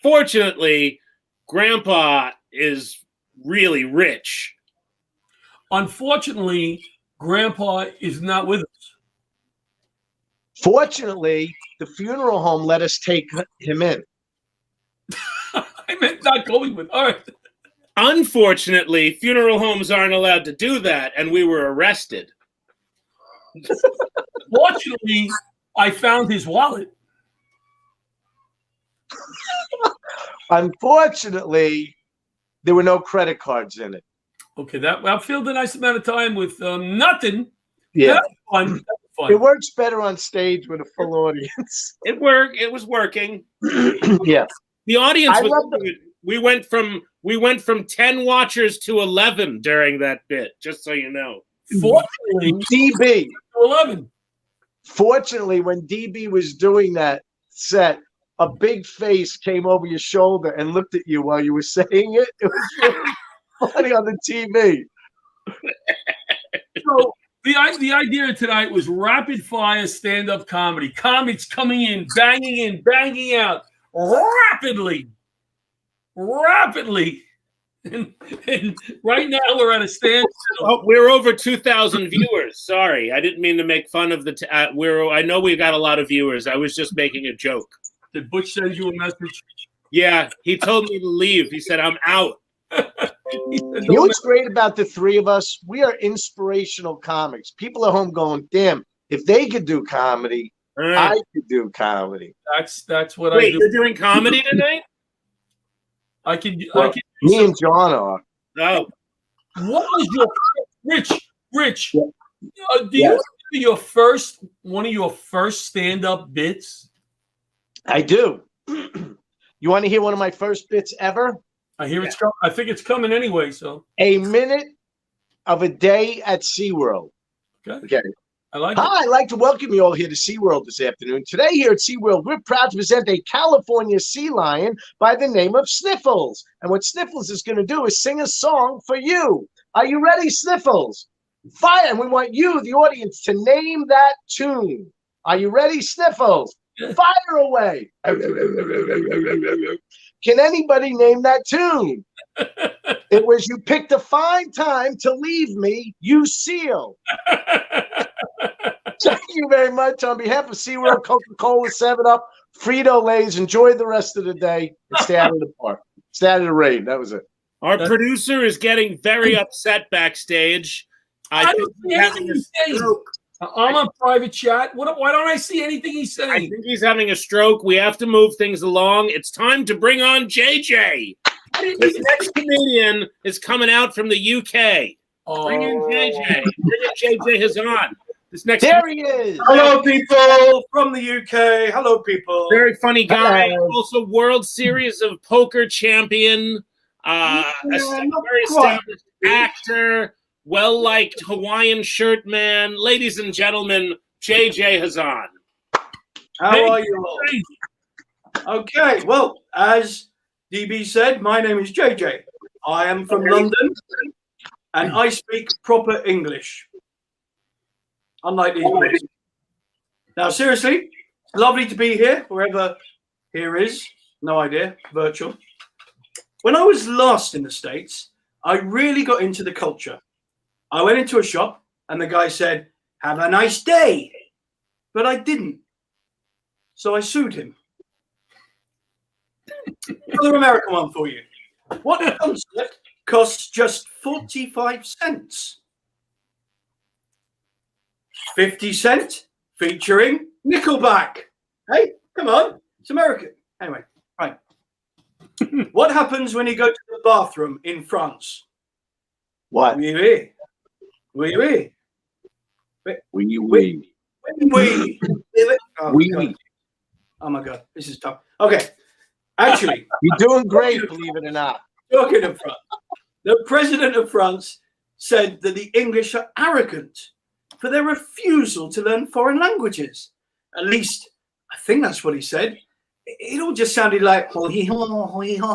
Fortunately, Grandpa is really rich. Unfortunately, Grandpa is not with us. Fortunately, the funeral home let us take him in. I meant not going with. All right. Unfortunately, funeral homes aren't allowed to do that, and we were arrested. Fortunately, I found his wallet. Unfortunately, there were no credit cards in it. Okay, I filled a nice amount of time with nothing. Yeah. That was fun. That was fun. It works better on stage with a full audience. It worked. It was working. Yeah. The audience I was love the- good. We went from 10 watchers to 11 during that bit, just so you know. Fortunately, DB. 11. Fortunately, when DB was doing that set, a big face came over your shoulder and looked at you while you were saying it. It was really funny on the TV. So the idea tonight was rapid fire stand-up comedy. Comics coming in, banging out, rapidly. And right now we're at a standstill. Oh, we're over 2,000 viewers. Sorry, I didn't mean to make fun of the. I know we got a lot of viewers. I was just making a joke. Did Butch send you a message? Yeah, he told me to leave. He said I'm out. You know what's great about the three of us? We are inspirational comics. People at home going, damn, if they could do comedy, I could do comedy. That's what Wait, I do. you're doing comedy tonight? I can. Me and John are. Oh. What was your Rich? Yeah. Do you remember one of your first stand-up bits? I do. You want to hear one of my first bits ever? I hear it's coming. I think it's coming anyway. So a minute of a day at SeaWorld. Okay. I like Hi, I'd like to welcome you all here to SeaWorld this afternoon. Today here at SeaWorld, we're proud to present a California sea lion by the name of Sniffles. And what Sniffles is going to do is sing a song for you. Are you ready, Sniffles? Fire, and we want you, the audience, to name that tune. Are you ready, Sniffles? Fire away. Can anybody name that tune? It was "You picked a fine time to leave me, you seal." Thank you very much. On behalf of SeaWorld, Coca-Cola, 7-Up, Frito-Lays, enjoy the rest of the day and stay out of the park. Stay out of the rain. That was it. Our producer is getting very upset backstage. I think he's having a stroke. I'm on private chat. Why don't I see anything he's saying? I think he's having a stroke. We have to move things along. It's time to bring on JJ. This next comedian is coming out from the UK. Bring in JJ. Bring in JJ Hazan. This next there he is. Hello, people from the UK. Hello, people. Very funny guy. Hello. Also, World Series of Poker champion. Very established actor. Well-liked Hawaiian shirt man. Ladies and gentlemen, JJ Hazan. How are you all? Okay, well, as DB said, my name is JJ. I am from London, and I speak proper English. Unlike these boys. Now, seriously, lovely to be here, wherever here is. No idea, virtual. When I was last in the States, I really got into the culture. I went into a shop, and the guy said, "Have a nice day." But I didn't. So I sued him. Another American one for you. What concert costs just 45 cents? 50 Cent featuring Nickelback. Hey, come on. It's American. Anyway, right. What happens when you go to the bathroom in France? What? Oui, oui. Oui, oui. Oui, oui. Oui. Oui. Oh my God, this is tough. Okay, actually, you're doing great, believe it or not. Talking of France, the president of France said that the English are arrogant for their refusal to learn foreign languages. At least, I think that's what he said. It all just sounded like ho he ho ho he ho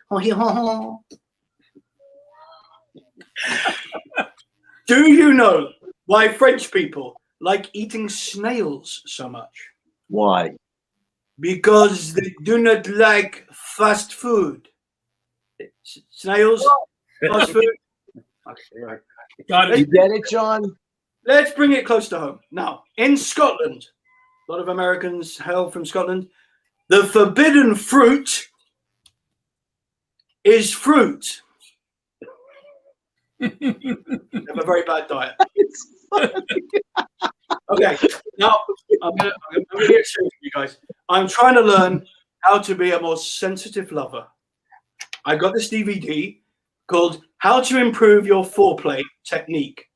ho he ho ho. Do you know why French people like eating snails so much? Why? Because they do not like fast food. Snails, fast food. Okay, right. Got it. You get it, John? Let's bring it close to home. Now, in Scotland, a lot of Americans hail from Scotland. The forbidden fruit is fruit. They have a very bad diet. Okay, now I'm gonna get serious with you guys. I'm trying to learn how to be a more sensitive lover. I got this DVD called "How to Improve Your Foreplay Technique."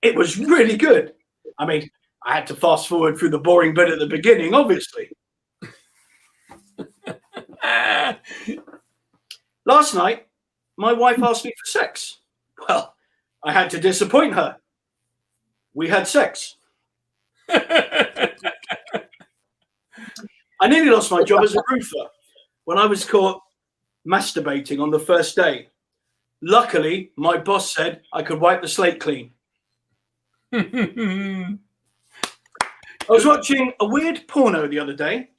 It was really good. I mean, I had to fast forward through the boring bit at the beginning, obviously. Last night, my wife asked me for sex. Well, I had to disappoint her. We had sex. I nearly lost my job as a roofer when I was caught masturbating on the first day. Luckily, my boss said I could wipe the slate clean. I was watching a weird porno the other day.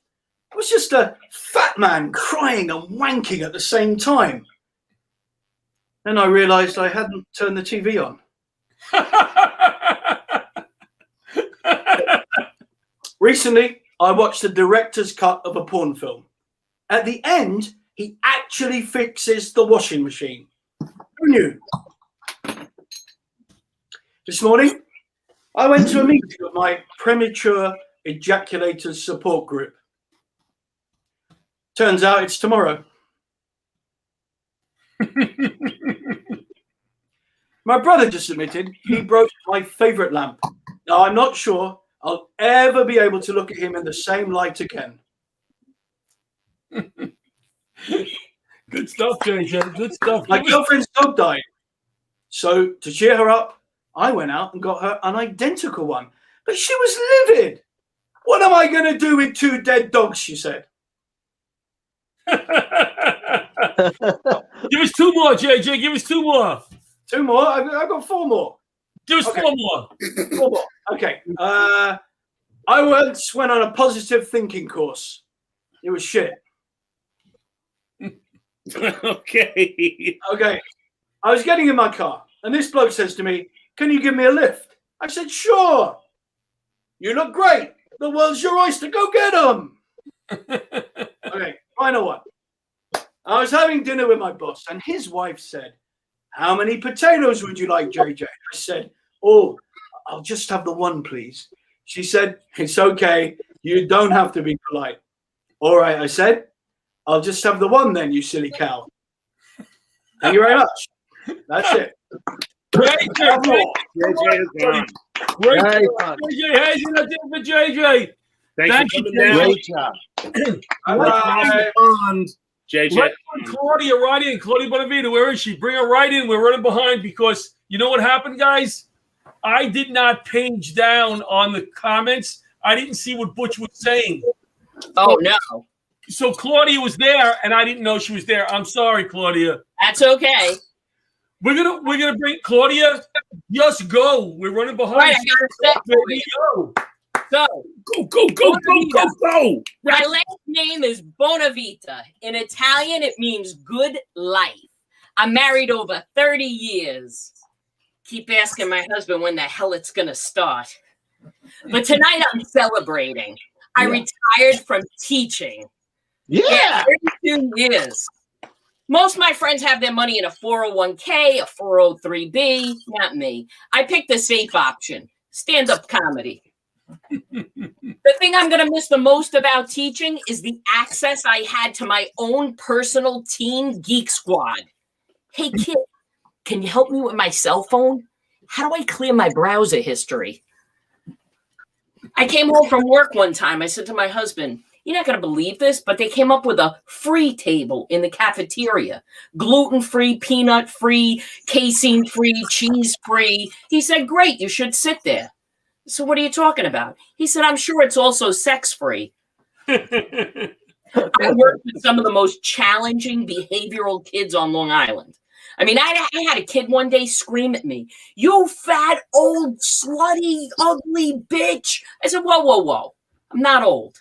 It was just a fat man crying and wanking at the same time. Then I realized I hadn't turned the TV on. Recently, I watched the director's cut of a porn film. At the end, he actually fixes the washing machine. Who knew? This morning, I went to a meeting of my premature ejaculators support group. Turns out it's tomorrow. My brother just admitted he broke my favorite lamp. Now, I'm not sure I'll ever be able to look at him in the same light again. Good stuff, JJ. Good stuff. My girlfriend's dog died. So to cheer her up, I went out and got her an identical one. But she was livid. What am I going to do with 2 dead dogs, she said. Give us 2 more, JJ. Give us 2 more. 2 more? I've got 4 more. Give us 4 more. 4 more. Okay. I once went on a positive thinking course. It was shit. Okay. Okay. I was getting in my car, and this bloke says to me, "Can you give me a lift?" I said, "Sure. You look great. The world's your oyster. Go get them." Okay, final one. I was having dinner with my boss, and his wife said, "How many potatoes would you like, JJ?" I said, "Oh, I'll just have the one, please." She said, "It's okay. You don't have to be polite." "All right," I said. "I'll just have the one then, you silly cow." Thank you very much. That's it. Great, JJ. JJ is gone. Great. Very JJ Hazan, that's it for JJ. Thanks Thank for you, coming down. Great job. JJ. Let's put Claudia right in. Claudia Bonavita, where is she? Bring her right in. We're running behind because you know what happened, guys? I did not page down on the comments. I didn't see what Butch was saying. Oh, no. So Claudia was there, and I didn't know she was there. I'm sorry, Claudia. That's okay. We're gonna bring Claudia. Just go. We're running behind. Right, I got a set for you. Go. So, Go. my last name is Bonavita. In Italian, it means good life. I'm married over 30 years. Keep asking my husband when the hell it's going to start. But tonight I'm celebrating. I retired from teaching. Yeah. 32 years. Most of my friends have their money in a 401k, a 403b. Not me. I picked the safe option, stand-up comedy. The thing I'm going to miss the most about teaching is the access I had to my own personal teen geek squad. Hey, kid, can you help me with my cell phone? How do I clear my browser history? I came home from work one time. I said to my husband, "You're not going to believe this, but they came up with a free table in the cafeteria. Gluten-free, peanut-free, casein-free, cheese-free." He said, "Great, you should sit there." So what are you talking about? He said, "I'm sure it's also sex-free." I worked with some of the most challenging behavioral kids on Long Island. I mean, I had a kid one day scream at me, "You fat, old, slutty, ugly bitch." I said, whoa, whoa, whoa. I'm not old.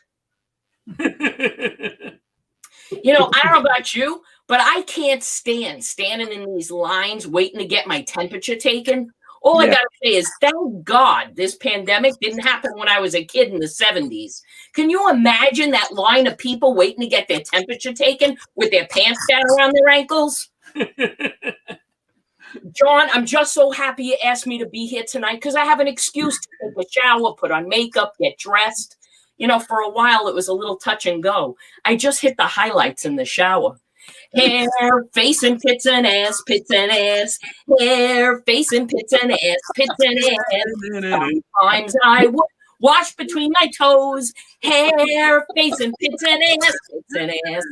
You know, I don't know about you, but I can't stand standing in these lines waiting to get my temperature taken. All I got to say is, thank God this pandemic didn't happen when I was a kid in the 70s. Can you imagine that line of people waiting to get their temperature taken with their pants down around their ankles? John, I'm just so happy you asked me to be here tonight because I have an excuse to take a shower, put on makeup, get dressed. You know, for a while it was a little touch and go. I just hit the highlights in the shower. Hair, face and pits and ass, pits and ass. Hair, face and pits and ass, pits and ass. Sometimes I would wash between my toes. Hair, face and pits and ass, pits and ass.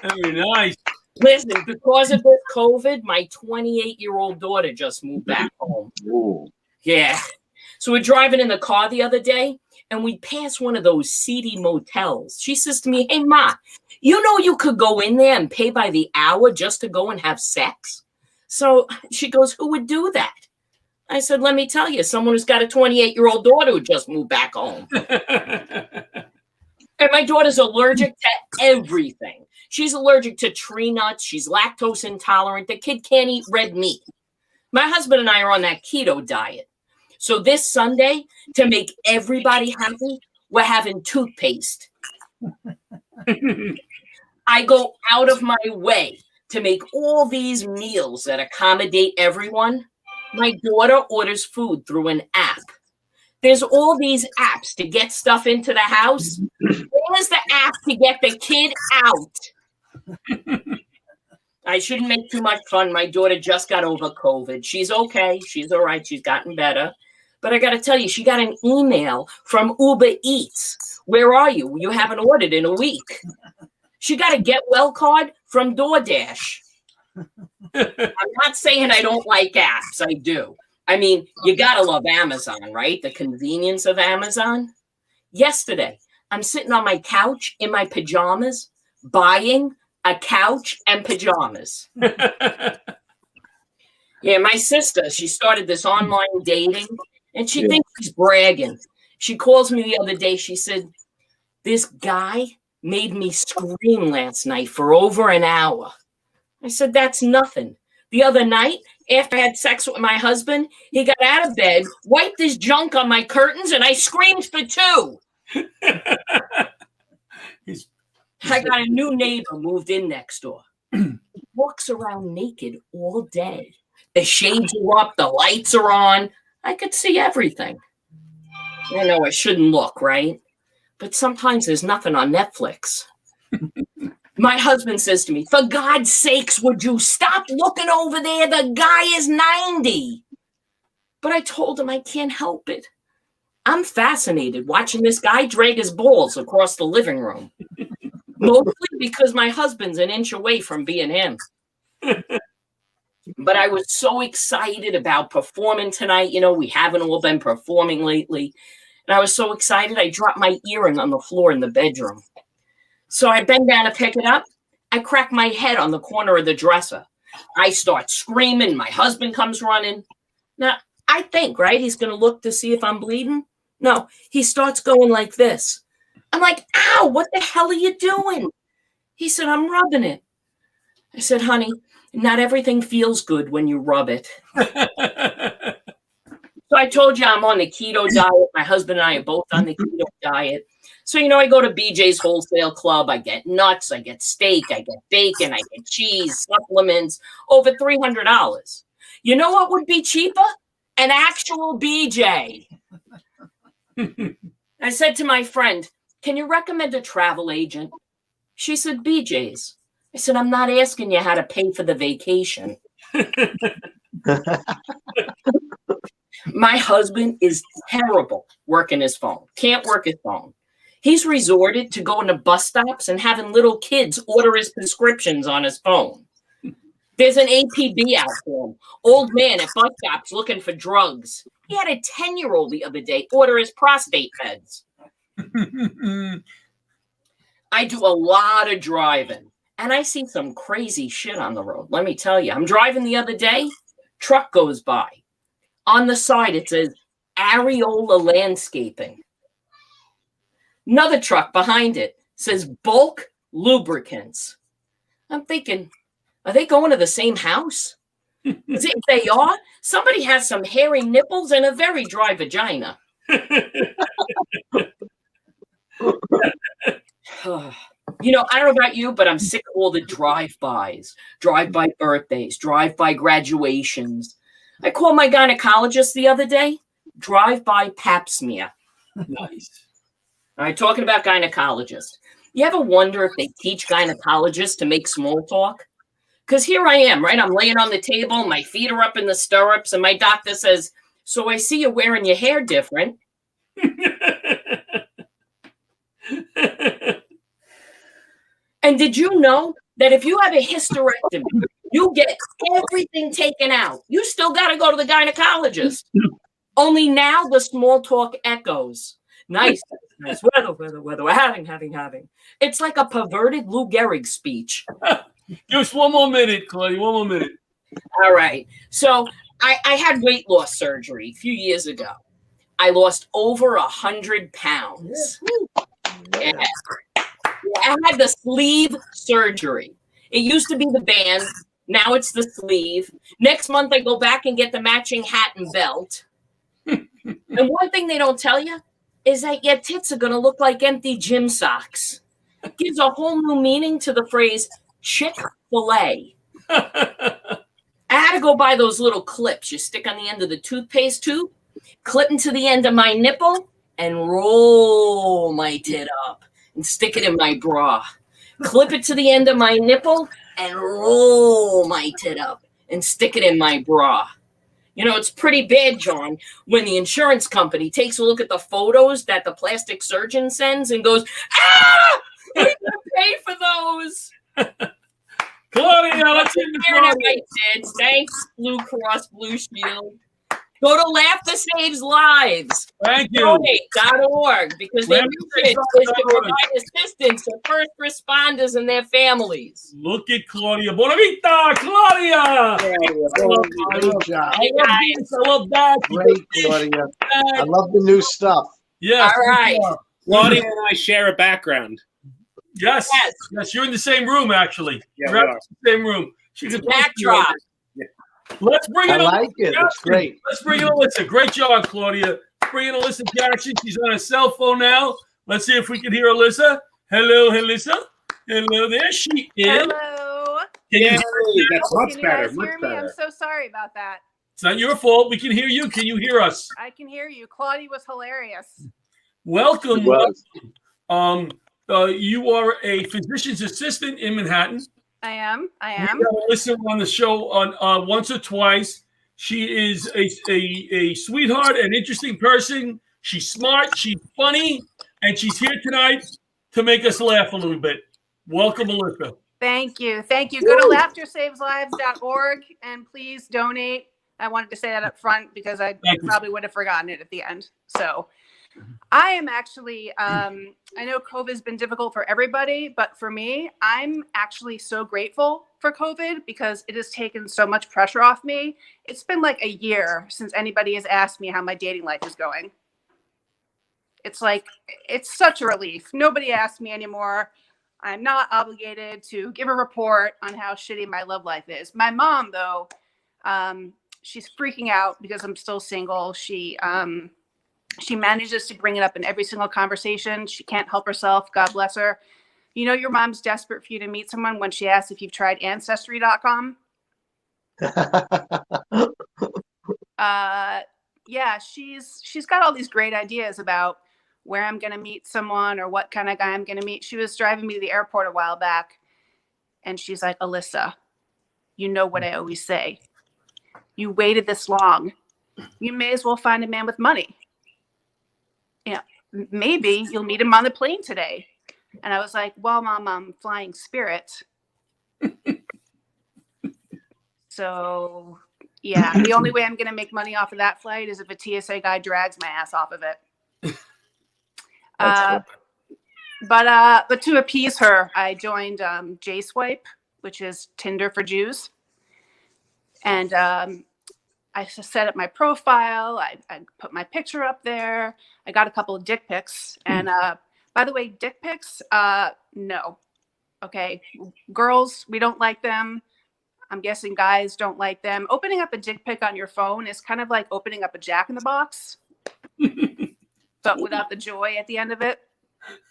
Very nice. Listen, because of this COVID, my 28-year-old daughter just moved back home. Ooh. Yeah. So we're driving in the car the other day, and we passed one of those seedy motels. She says to me, "Hey, Ma, you know you could go in there and pay by the hour just to go and have sex?" So she goes, "Who would do that?" I said, "Let me tell you, someone who's got a 28-year-old daughter who just moved back home." And my daughter's allergic to everything. She's allergic to tree nuts. She's lactose intolerant. The kid can't eat red meat. My husband and I are on that keto diet. So this Sunday, to make everybody happy, we're having toothpaste. I go out of my way to make all these meals that accommodate everyone. My daughter orders food through an app. There's all these apps to get stuff into the house. Where's the app to get the kid out? I shouldn't make too much fun. My daughter just got over COVID. She's okay. She's all right. She's gotten better. But I got to tell you, she got an email from Uber Eats. Where are you? You haven't ordered in a week. She got a get well card from DoorDash. I'm not saying I don't like apps. I do. I mean, you got to love Amazon, right? The convenience of Amazon. Yesterday, I'm sitting on my couch in my pajamas buying a couch and pajamas. Yeah, my sister, she started this online dating and she thinks she's bragging. She calls me the other day. She said, this guy made me scream last night for over an hour. I said, that's nothing. The other night, after I had sex with my husband, he got out of bed, wiped his junk on my curtains, and I screamed for 2. I got a new neighbor moved in next door. Walks around naked all day. The shades are up, the lights are on. I could see everything. I know I shouldn't look, right? But sometimes there's nothing on Netflix. My husband says to me, for God's sakes, would you stop looking over there? The guy is 90. But I told him I can't help it. I'm fascinated watching this guy drag his balls across the living room. Mostly because my husband's an inch away from being him. But I was so excited about performing tonight. You know, we haven't all been performing lately. And I was so excited, I dropped my earring on the floor in the bedroom. So I bend down to pick it up. I crack my head on the corner of the dresser. I start screaming. My husband comes running. Now, I think, right, he's going to look to see if I'm bleeding. No, he starts going like this. I'm like, ow, what the hell are you doing? He said, I'm rubbing it. I said, honey, not everything feels good when you rub it. So I told you I'm on the keto diet. My husband and I are both on the keto diet. So, you know, I go to BJ's Wholesale Club. I get nuts. I get steak. I get bacon. I get cheese, supplements, over $300. You know what would be cheaper? An actual BJ. I said to my friend, can you recommend a travel agent? She said, BJ's. I said, I'm not asking you how to pay for the vacation. My husband is terrible working his phone. Can't work his phone. He's resorted to going to bus stops and having little kids order his prescriptions on his phone. There's an APB out for him. Old man at bus stops looking for drugs. He had a 10-year-old the other day order his prostate meds. I do a lot of driving, and I see some crazy shit on the road. Let me tell you, I'm driving the other day, truck goes by. On the side, it says Areola Landscaping. Another truck behind it says Bulk Lubricants. I'm thinking, are they going to the same house? Because if they are, somebody has some hairy nipples and a very dry vagina. You know, I don't know about you, but I'm sick of all the drive-bys, drive-by birthdays, drive-by graduations. I called my gynecologist the other day, drive-by pap smear. Nice. All right, talking about gynecologists. You ever wonder if they teach gynecologists to make small talk? Because here I am, right? I'm laying on the table, my feet are up in the stirrups, and my doctor says, so I see you're wearing your hair different. And did you know that if you have a hysterectomy, you get everything taken out? You still got to go to the gynecologist. Only now the small talk echoes. Nice, nice. Weather. We're having. It's like a perverted Lou Gehrig speech. Just one more minute, Clay. One more minute. All right. So I had weight loss surgery a few years ago. I lost over 100 pounds. Yeah. I had the sleeve surgery. It used to be the band. Now it's the sleeve. Next month, I go back and get the matching hat and belt. And one thing they don't tell you is that your tits are going to look like empty gym socks. It gives a whole new meaning to the phrase Chick-fil-A. I had to go buy those little clips you stick on the end of the toothpaste tube, clip into the end of my nipple, and roll my tit up and stick it in my bra. Clip it to the end of my nipple and roll my tit up and stick it in my bra. You know, it's pretty bad, John, when the insurance company takes a look at the photos that the plastic surgeon sends and goes, ah, we didn't pay for those. Claudia, let's hear the Claudia. Thanks, Blue Cross Blue Shield. Go to Laughter Saves Lives. Thank you. Donate.org because their mission is to provide assistance to first responders and their families. Look at Claudia. Bonavita, Claudia. Great job. Hey, guys. I love that. Great, Claudia. I love the new stuff. Yes. All right. Claudia and I share a background. Yes. You're in the same room, actually. Yeah, you're in the same room. She's a backdrop. Let's bring in. I like it. It's great. Let's bring in Alyssa. Great job, Claudia. Bring in Alyssa Jackson. She's on a cell phone now. Let's see if we can hear Alyssa. Hello, Alyssa. Hello there. She is. Hello. Yay, that's much Can you better. guys Much hear me? better. I'm so sorry about that. It's not your fault. We can hear you. Can you hear us? I can hear you. Claudia was hilarious. Welcome. Well. You are a physician's assistant in Manhattan. I am. We got Alyssa on the show on once or twice. She is a sweetheart, an interesting person. She's smart, she's funny, and she's here tonight to make us laugh a little bit. Welcome, Alyssa. Thank you. Thank you. Go to laughtersaveslives.org and please donate. I wanted to say that up front because I probably would have forgotten it at the end. So I am actually, I know COVID has been difficult for everybody, but for me, I'm actually so grateful for COVID because it has taken so much pressure off me. It's been like a year since anybody has asked me how my dating life is going. It's like, it's such a relief. Nobody asks me anymore. I'm not obligated to give a report on how shitty my love life is. My mom, though, she's freaking out because I'm still single. She manages to bring it up in every single conversation. She can't help herself. God bless her. You know, your mom's desperate for you to meet someone when she asks if you've tried Ancestry.com. Yeah, she's got all these great ideas about where I'm going to meet someone or what kind of guy I'm going to meet. She was driving me to the airport a while back, and she's like, Alyssa, you know what I always say. You waited this long. You may as well find a man with money. Yeah, maybe you'll meet him on the plane today. And I was like, well, Mom, I'm flying Spirit. So, yeah, the only way I'm going to make money off of that flight is if a TSA guy drags my ass off of it. But to appease her, I joined JSwipe, which is Tinder for Jews. And I set up my profile. I put my picture up there. I got a couple of dick pics. And by the way, dick pics, no. Okay. Girls, we don't like them. I'm guessing guys don't like them. Opening up a dick pic on your phone is kind of like opening up a Jack in the Box, but without the joy at the end of it.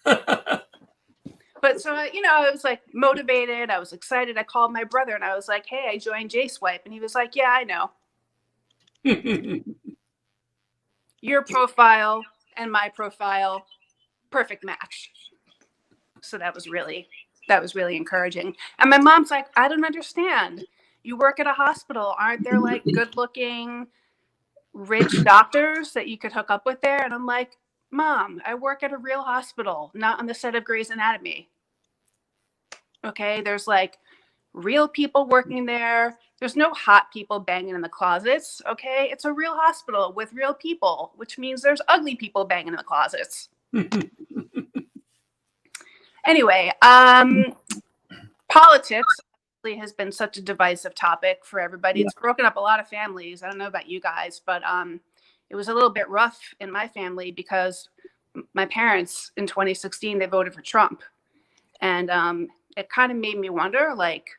But so, you know, I was like motivated. I was excited. I called my brother and I was like, hey, I joined JSwipe. And he was like, yeah, I know. Your profile and my profile, perfect match. So that was really encouraging. And my mom's like, I don't understand. You work at a hospital. Aren't there like good looking, rich doctors that you could hook up with there? And I'm like, Mom, I work at a real hospital, not on the set of Grey's Anatomy. Okay, there's like real people working there. There's no hot people banging in the closets. Okay, it's a real hospital with real people, which means there's ugly people banging in the closets. Anyway, politics has been such a divisive topic for everybody. It's broken up a lot of families. I don't know about you guys, but it was a little bit rough in my family because my parents in 2016, they voted for Trump. And it kind of made me wonder, like,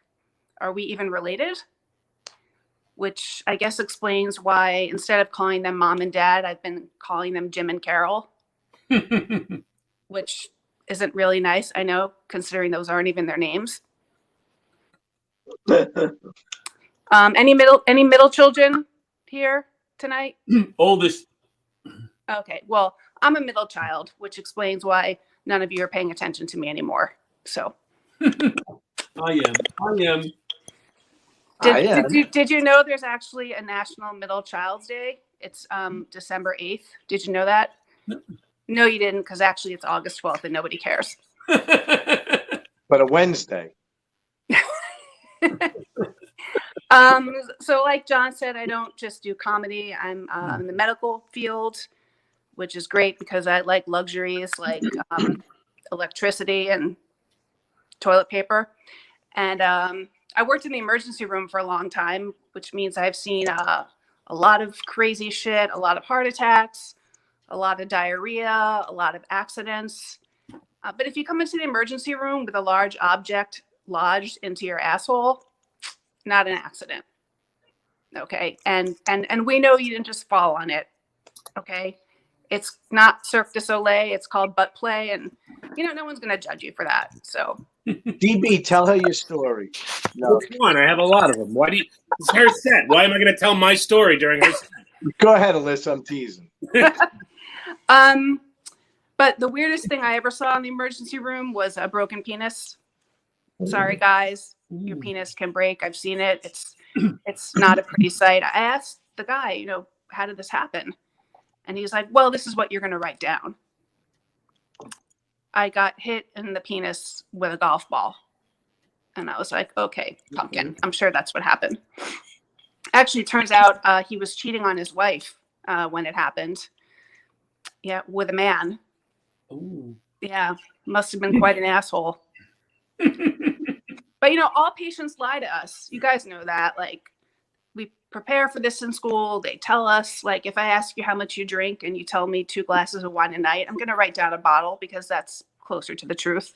are we even related? Which I guess explains why instead of calling them mom and dad, I've been calling them Jim and Carol, which isn't really nice, I know, considering those aren't even their names. Any middle children here tonight? Oldest. Okay, well, I'm a middle child, which explains why none of you are paying attention to me anymore. So I am. Did you know there's actually a National Middle Child's Day? It's December 8th. Did you know that? No, you didn't, because actually it's August 12th and nobody cares. But a Wednesday. So like John said, I don't just do comedy. I'm in the medical field, which is great because I like luxuries like electricity and toilet paper. And I worked in the emergency room for a long time, which means I've seen a lot of crazy shit, a lot of heart attacks, a lot of diarrhea, a lot of accidents. But if you come into the emergency room with a large object lodged into your asshole, not an accident. Okay. And we know you didn't just fall on it. Okay. It's not Cirque du Soleil. It's called butt play. And, no one's going to judge you for that. So. DB, tell her your story. No. Which one? I have a lot of them. Why do you? It's her set. Why am I going to tell my story during her set? Go ahead, Alyssa. I'm teasing. But the weirdest thing I ever saw in the emergency room was a broken penis. Sorry, guys. Your penis can break. I've seen it. It's not a pretty sight. I asked the guy, how did this happen? And he's like, well, this is what you're going to write down. I got hit in the penis with a golf ball. And I was like, okay, pumpkin. I'm sure that's what happened. Actually, it turns out he was cheating on his wife when it happened. Yeah, with a man. Ooh. Yeah, must have been quite an asshole. But, all patients lie to us. You guys know that. Like, we prepare for this in school. They tell us, like, if I ask you how much you drink and you tell me 2 glasses of wine a night, I'm going to write down a bottle because that's closer to the truth,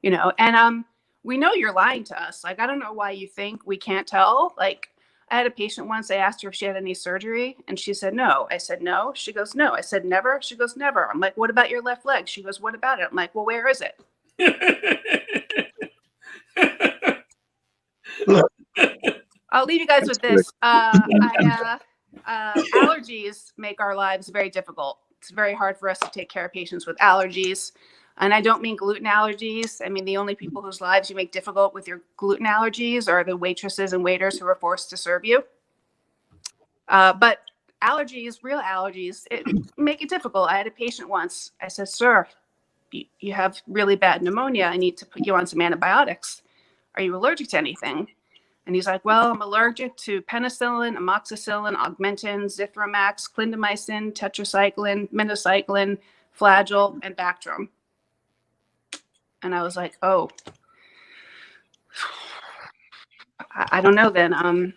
And we know you're lying to us. Like, I don't know why you think we can't tell. Like, I had a patient once. I asked her if she had any surgery, and she said no. I said no. She goes no. I said never. She goes never. I'm like, what about your left leg? She goes, what about it? I'm like, well, where is it? I'll leave you guys with this. Allergies make our lives very difficult. It's very hard for us to take care of patients with allergies. And I don't mean gluten allergies. I mean, the only people whose lives you make difficult with your gluten allergies are the waitresses and waiters who are forced to serve you. But allergies, real allergies, make it difficult. I had a patient once. I said, sir, you have really bad pneumonia. I need to put you on some antibiotics. Are you allergic to anything? And he's like, well, I'm allergic to penicillin, amoxicillin, augmentin, zithromax, clindamycin, tetracycline, minocycline, Flagyl, and Bactrim. And I was like, oh, I don't know then.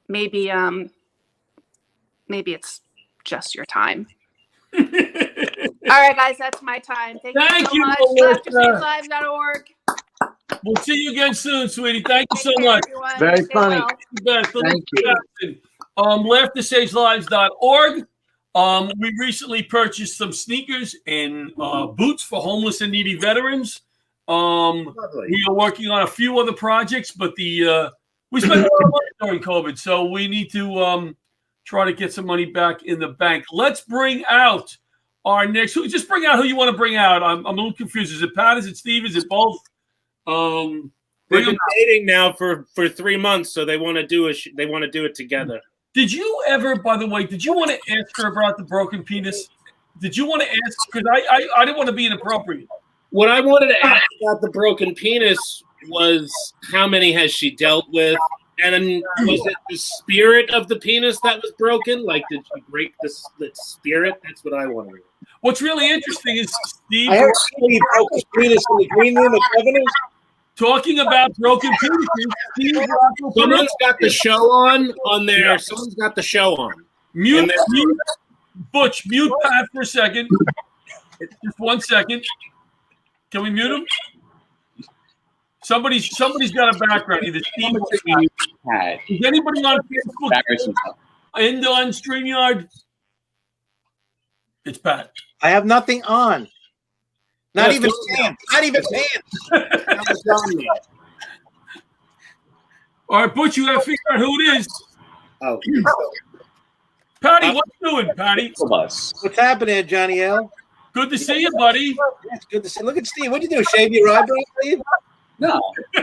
Maybe it's just your time. All right, guys, that's my time. Thank you so much. LaughterSaveLives.org. We'll see you again soon, sweetie. Thank you so much. Very funny. Thank you. LaughterSavesLives.org. We recently purchased some sneakers and boots for homeless and needy veterans. We are working on a few other projects, but we spent a lot of money during COVID, so we need to try to get some money back in the bank. Let's bring out our next. Just bring out who you want to bring out. I'm a little confused. Is it Pat? Is it Steve? Is it both? They've been dating now for 3 months, so they want to do it together. Did you ever, by the way, did you want to ask her about the broken penis? Did you want to ask? Because I didn't want to be inappropriate. What I wanted to ask about the broken penis was how many has she dealt with? And was it the spirit of the penis that was broken? Like, did she break the spirit? That's what I wanted to know. What's really interesting is Steve. I heard he broke his penis in the green room at Governor's. Talking about broken penises. Someone's got the show on there. Someone's got the show on. Mute Butch, mute Pat for a second. Just 1 second. Can we mute him? Somebody's got a background. Either Steve or Pat. Is anybody on Facebook and on StreamYard? It's Pat. I have nothing on. Not even pants. Not even pants. All right, Butch, you got to figure out who it is. Oh. Patty, what you doing, Patty? What's happening, Johnny L? Good to see you, buddy. It's good to see. Look at Steve. What'd you do? Shave your eyebrows, Steve? No. You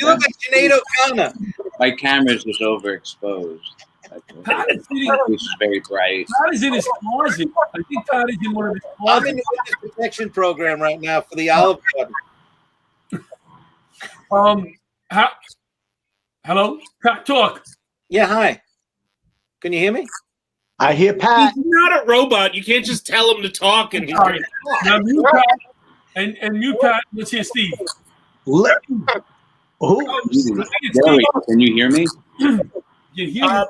look like Sinead O'Connor. My camera's just overexposed. This is very bright. Pat is in his closet. I think Pat is in one of his closets. I'm in the witness protection program right now for the Olive Garden. Hello? Pat, talk. Yeah, hi. Can you hear me? I hear Pat. He's not a robot. You can't just tell him to talk and he's All right. Now mute Pat and mute Pat. Let's hear Steve. Joey, can you hear me? You hear me?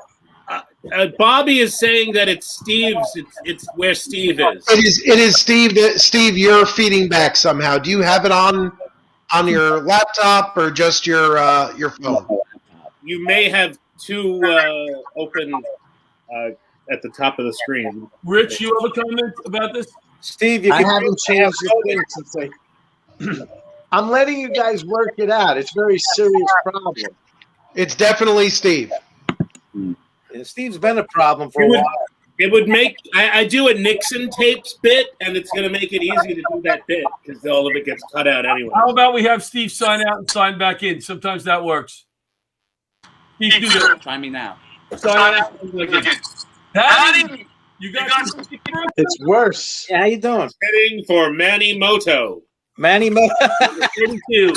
Bobby is saying that it's Steve's. It's where Steve is. It is Steve. Steve, you're feeding back somehow. Do you have it on your laptop or just your phone? You may have two open at the top of the screen. Rich, you have a comment about this? Steve, you I haven't changed the thing since I'm letting you guys work it out. It's a very serious problem. It's definitely Steve. Yeah, Steve's been a problem for a while. It would make I do a Nixon tapes bit, and it's going to make it easy to do that bit because all of it gets cut out anyway. How about we have Steve sign out and sign back in? Sometimes that works. Steve, do that. Try me now. Sign out. Patty, you got It's worse. Yeah, how you doing? Heading for Manny Moto. Manny Moto. 32.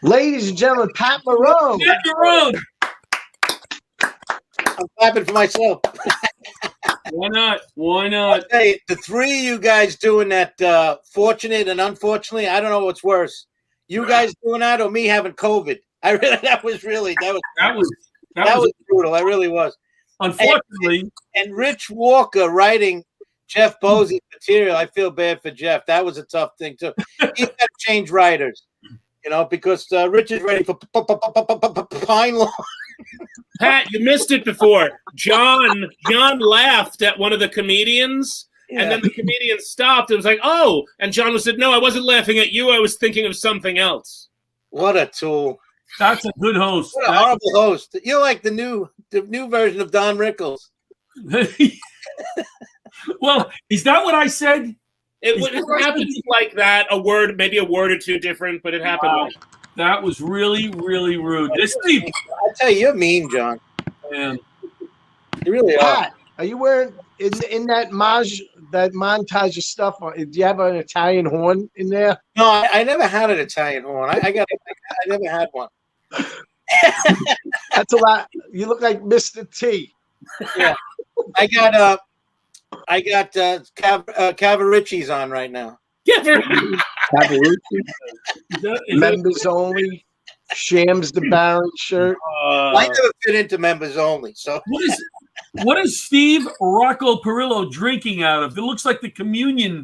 Ladies and gentlemen, Pat Marone. Pat Marone. I'm clapping for myself. Why not? Why not? Hey, the three of you guys doing that, fortunate and unfortunately, I don't know what's worse. You guys doing that or me having COVID? That was brutal. That really was. Unfortunately. And Rich Walker writing Jeff Bosy's material. I feel bad for Jeff. That was a tough thing too. He's got to change writers, because Rich is ready for Pine Lawn. Pat, you missed it before. John laughed at one of the comedians, and then the comedian stopped. It was like, oh, and John said, no, I wasn't laughing at you. I was thinking of something else. What a tool. That's a good host. What a horrible host. You're like the new version of Don Rickles. Well, is that what I said? It happened like that. Maybe a word or two different, but it happened. Wow. That was really, really rude. Steve. I tell you, you're mean, John. Man. You really are. Pat, are you wearing in that montage of stuff? Do you have an Italian horn in there? No, I never had an Italian horn. I never had one. That's a lot. You look like Mr. T. Yeah, I got Cavaricci's on right now. Members only. Shams the Baron shirt. I never fit into members only. So what is Steve Rocco Perillo drinking out of? It looks like the communion.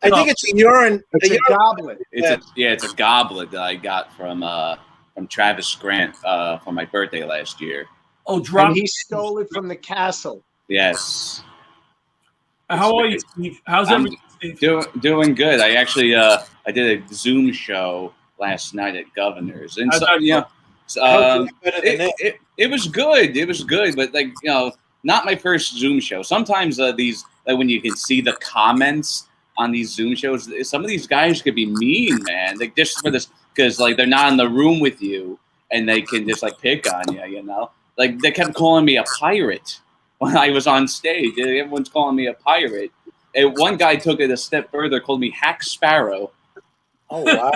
I think it's a urine. It's a goblet. It's a goblet that I got from Travis Grant for my birthday last year. Oh, and he stole it from the castle. Yes. How are you, Steve? How's everything, Steve? Doing good. I actually I did a Zoom show last night at Governor's, and it was good. It was good, but not my first Zoom show. Sometimes these when you can see the comments on these Zoom shows, some of these guys could be mean, man. Like just for this, because they're not in the room with you, and they can just pick on you. Like they kept calling me a pirate when I was on stage. Everyone's calling me a pirate. And one guy took it a step further, called me Hack Sparrow. Oh, wow.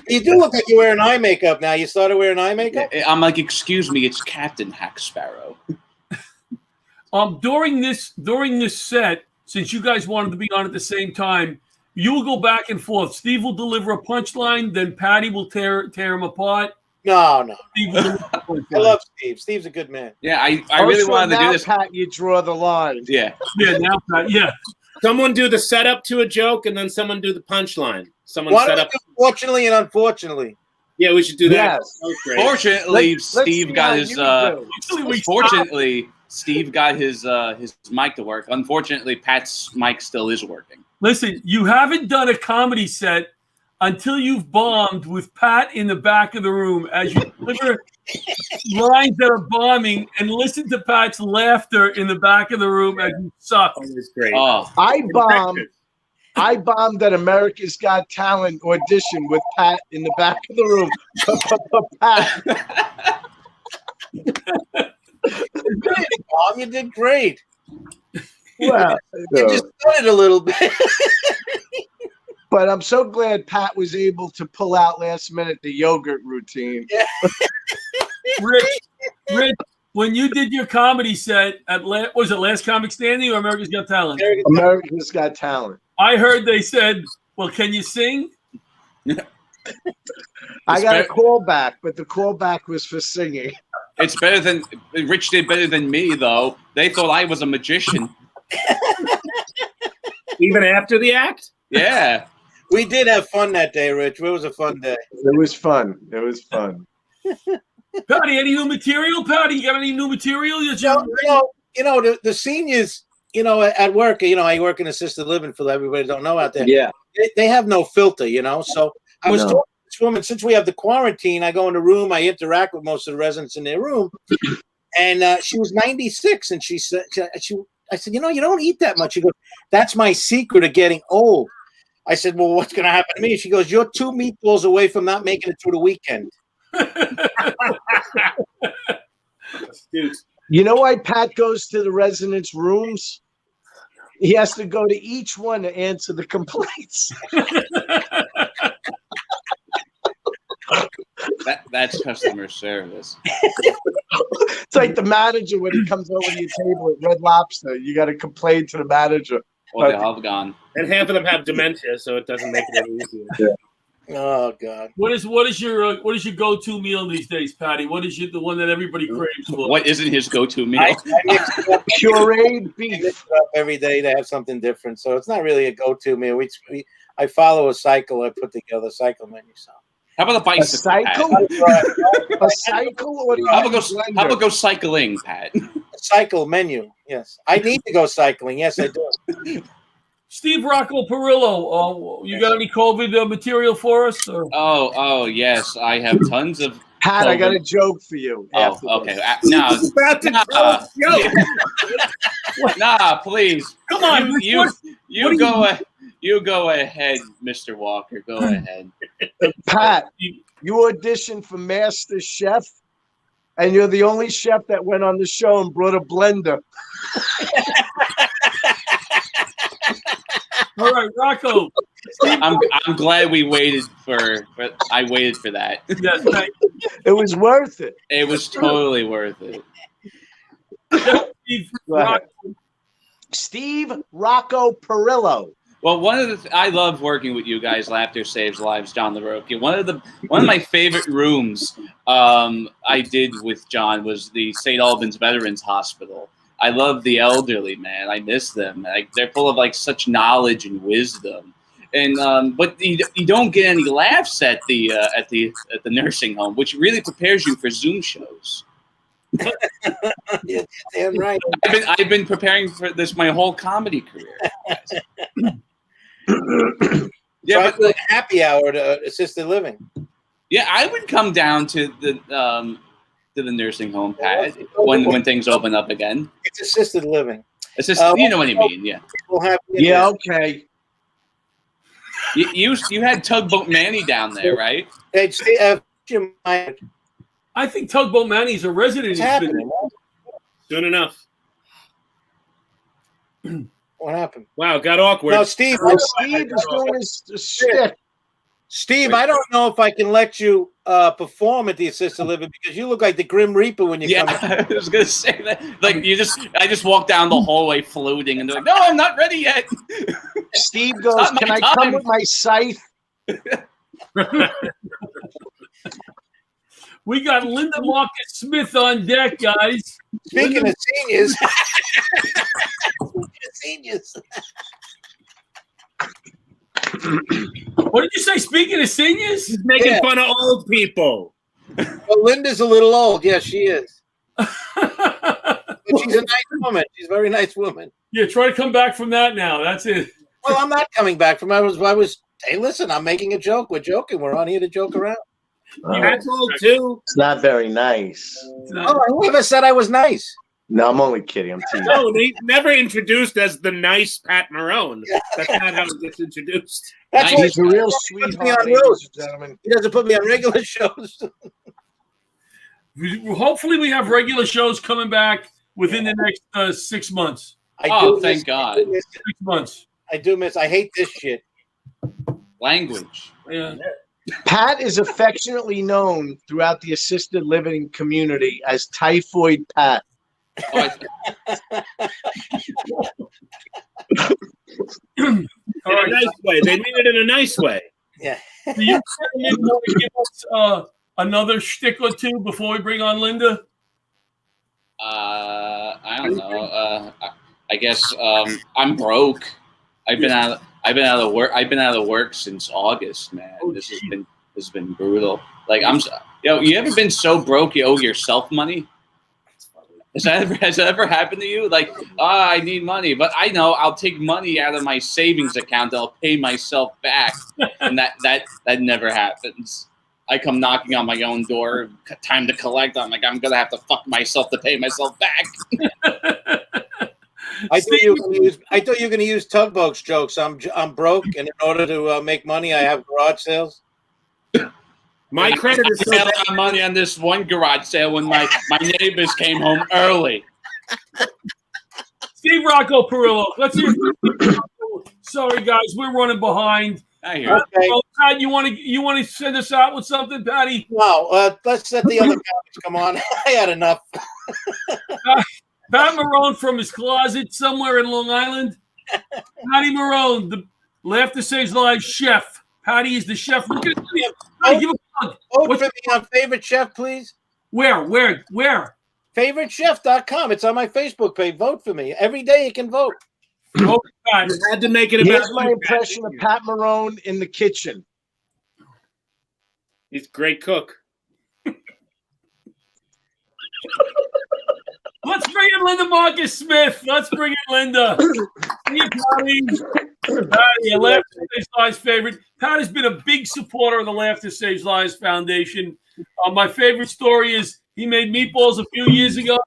You do look like you're wearing eye makeup now. You started wearing eye makeup? I'm like, excuse me, it's Captain Hack Sparrow. During this set, since you guys wanted to be on at the same time, you will go back and forth. Steve will deliver a punchline, then Patty will tear him apart. No. I love Steve. Steve's a good man. Yeah, I really wanted to do this. Pat, you draw the line. Yeah. Yeah, now, Pat, yeah. Someone do the setup to a joke, and then someone do the punchline. Someone Why set don't up. we do fortunately and unfortunately? Yeah, we should do that. Yes. Fortunately, Let's Steve see got how his. you do. Fortunately, Steve got his mic to work. Unfortunately, Pat's mic still is working. Listen, you haven't done a comedy set until you've bombed with Pat in the back of the room as you deliver lines that are bombing and listen to Pat's laughter in the back of the room as you suck. Oh, it's great. Oh, I bombed at America's Got Talent audition with Pat in the back of the room. Pat. Mom, you did great. Well, You just did it a little bit. but I'm so glad Pat was able to pull out last minute the yogurt routine. Rich, when you did your comedy set at was it Last Comic Standing or America's Got Talent? America's Got Talent. I heard they said, "Well, can you sing?" I got a call back, but the call back was for singing. it's better than Rich did better than me though. They thought I was a magician. Even after the act? Yeah. We did have fun that day, Rich. It was a fun day. It was fun. It was fun. Patty, any new material? Patty, you got any new material? The seniors, at work, I work in assisted living for everybody don't know out there. Yeah. They have no filter, So I was talking to this woman, since we have the quarantine, I go in the room, I interact with most of the residents in their room. And she was 96, and she said, I said, you don't eat that much. She goes, that's my secret of getting old. I said, well, what's going to happen to me? She goes, you're 2 meatballs away from not making it through the weekend. You know why Pat goes to the residents' rooms? He has to go to each one to answer the complaints. That's customer service. It's like the manager when he comes over to your table at Red Lobster. You got to complain to the manager. Or they're all gone. And half of them have dementia, so it doesn't make it any easier. Yeah. Oh God! What is your go-to meal these days, Patty? What is the one that everybody craves for? What isn't his go-to meal? I mix it up. Pureed beef. I mix it up every day to have something different, so it's not really a go-to meal. I follow a cycle. I put together a cycle menu. So how about a bicycle? A cycle? A cycle? Or how about go cycling, Pat? A cycle menu. Yes, I need to go cycling. Yes, I do. Steve Rocco Perillo, you got any COVID material for us? Or? Oh, yes, I have tons of. Pat, COVID. I got a joke for you. Okay. No, nah, please. Come on, you go ahead, Mr. Walker. Go ahead. Pat, you auditioned for Master Chef, and you're the only chef that went on the show and brought a blender. All right, Rocco. I'm glad we waited I waited for that. Yes, thank you. It was worth it. It was totally worth it. Steve Rocco Perillo. Well, I love working with you guys. Laughter saves lives, John LaRocque. One of my favorite rooms I did with John was the St. Albans Veterans Hospital. I love the elderly, man. I miss them. They're full of such knowledge and wisdom. And but you don't get any laughs at the nursing home, which really prepares you for Zoom shows. Yeah, damn right. I've been preparing for this my whole comedy career. Yeah, but happy hour to assisted living. Yeah, I would come down to the nursing home, Pat, when things open up again. It's assisted living. You know what I mean, yeah. Yeah, okay. You had Tugboat Manny down there, right? I think Tugboat Manny's a resident. Soon enough. What happened? Wow, it got awkward. No, Steve is doing his shtick. Steve, I don't know if I can let you perform at the assisted living because you look like the Grim Reaper when you come in. I was gonna say that. I just walked down the hallway floating, and they're like, "No, I'm not ready yet." Steve goes, "Can I come with my scythe?" We got Linda Marcus Smith on deck, guys. Speaking of seniors. Seniors. What did you say? Speaking of seniors? He's making fun of old people. Well, Linda's a little old. Yes, she is. But she's a nice woman. She's a very nice woman. Yeah, try to come back from that now. That's it. Well, I'm not coming back from. I was. Hey, listen, I'm making a joke. We're joking. We're on here to joke around. That's old too. It's not very nice. Oh, whoever said I was nice? No, I'm only kidding. I'm teasing. No, they never introduced as the nice Pat Marone. That's not how it gets introduced. That's He's a real He puts me sweetheart, on ladies roast. and gentlemen. He doesn't put me on regular shows. Hopefully, we have regular shows coming back within the next 6 months. Thank God. 6 months. I do miss. I hate this shit. Language. Yeah. Pat is affectionately known throughout the assisted living community as Typhoid Pat. Oh, In a nice way. They mean it in a nice way. Yeah. Do you want to give us another shtick or two before we bring on Linda? I don't know. I guess I'm broke. I've been out of work. I've been out of work since August, man. This has been brutal. Like you ever been so broke you owe yourself money? Has that ever happened to you? Like, I need money, but I know I'll take money out of my savings account. I'll pay myself back, and that never happens. I come knocking on my own door, time to collect. I'm like, I'm gonna have to fuck myself to pay myself back. I thought you were going to use tugboats jokes. I'm broke, and in order to make money, I have garage sales. My credit is so I spent a lot of money on this one garage sale when my neighbors came home early. Steve Rocco Perillo. Let's hear. Sorry, guys, we're running behind. I hear. Okay. Pat, you want to send us out with something, Patty? No, let's let the other comics come on. I had enough. Pat Marone from his closet somewhere in Long Island. Patty Marone, the Laughter Saves Lives chef. Patty is the chef. Look at him. Patty, give a plug. Vote for me on Favorite Chef, please. Where? FavoriteChef.com. It's on my Facebook page. Vote for me. Every day you can vote. Vote Pat. You had to make it about Here's my impression of Pat Marone in the kitchen. He's a great cook. Let's bring in Linda Marcus Smith. Let's bring in Linda. Hey, Patty, a Laughter Saves Lives favorite. Pat has been a big supporter of the Laughter Saves Lives Foundation. My favorite story is he made meatballs a few years ago,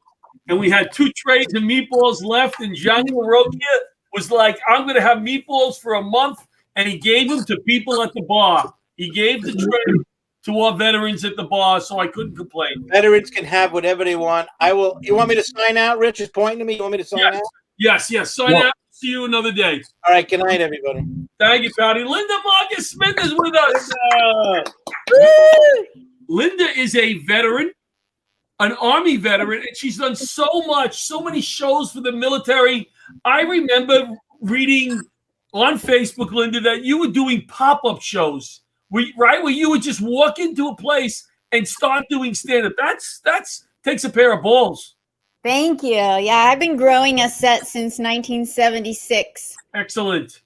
and we had 2 trays of meatballs left, and Johnny LaRocchia was like, I'm going to have meatballs for a month, and he gave them to people at the bar. He gave the tray to our veterans at the bar, so I couldn't complain. Veterans can have whatever they want. I will. You want me to sign out? Rich is pointing to me. You want me to sign out? Yes. Sign out. See you another day. All right. Good night, everybody. Thank you, Patty. Linda Marcus Smith is with us. Linda is a veteran, an Army veteran, and she's done so many shows for the military. I remember reading on Facebook, Linda, that you were doing pop-up shows. Where you would just walk into a place and start doing stand-up. That's takes a pair of balls. Thank you. Yeah, I've been growing a set since 1976. Excellent.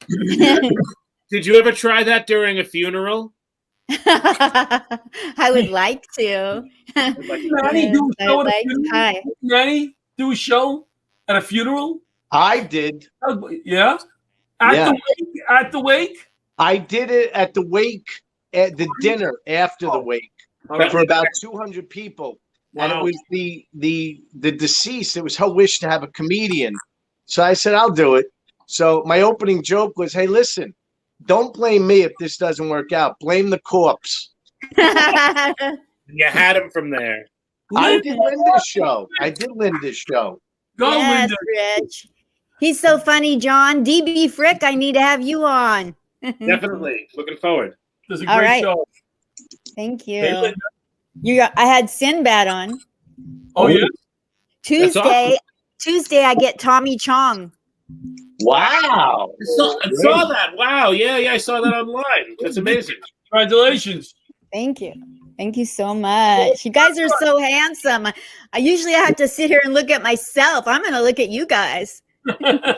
Did you ever try that during a funeral? I would like to. Nanny, do a show at a funeral? I did. Yeah? At the wake? I did it at the wake, at the dinner after the wake for about 200 people. Wow. And it was the deceased. It was her wish to have a comedian. So I said, I'll do it. So my opening joke was, hey, listen, don't blame me if this doesn't work out. Blame the corpse. You had him from there. I did Linda's show. Go, yes, Linda. Rich. He's so funny, John. DB Frick, I need to have you on. Definitely. Looking forward. This is a All great right. show. Thank you. Hey, I had Sinbad on. Oh, yeah? Tuesday, I get Tommy Chong. Wow. I saw that. Wow. Yeah, I saw that online. That's amazing. Congratulations. Thank you. Thank you so much. You guys are so handsome. I usually have to sit here and look at myself. I'm going to look at you guys. Well,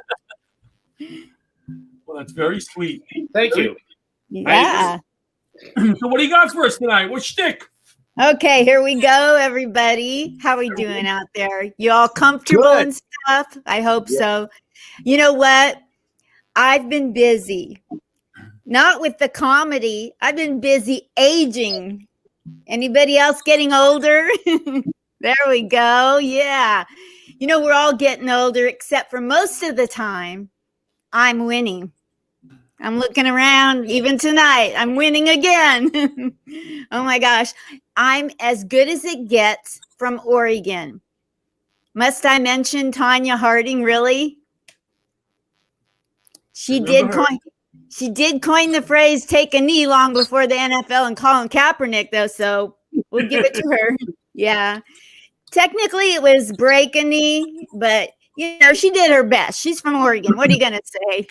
that's very sweet. Thank you. Yeah. So what do you got for us tonight? What shtick? Okay, here we go, everybody. How are we doing out there? You all comfortable Good. and stuff? I hope so. You know what? I've been busy. Not with the comedy. I've been busy aging. Anybody else getting older? There we go. Yeah. You know, we're all getting older, except for most of the time, I'm winning. I'm looking around, even tonight, I'm winning again. Oh my gosh. I'm as good as it gets from Oregon. Must I mention Tanya Harding, really? She did coin the phrase "take a knee" long before the NFL and Colin Kaepernick, though. So we'll give it to her. Yeah, technically it was break a knee, but you know she did her best. She's from Oregon. What are you gonna say?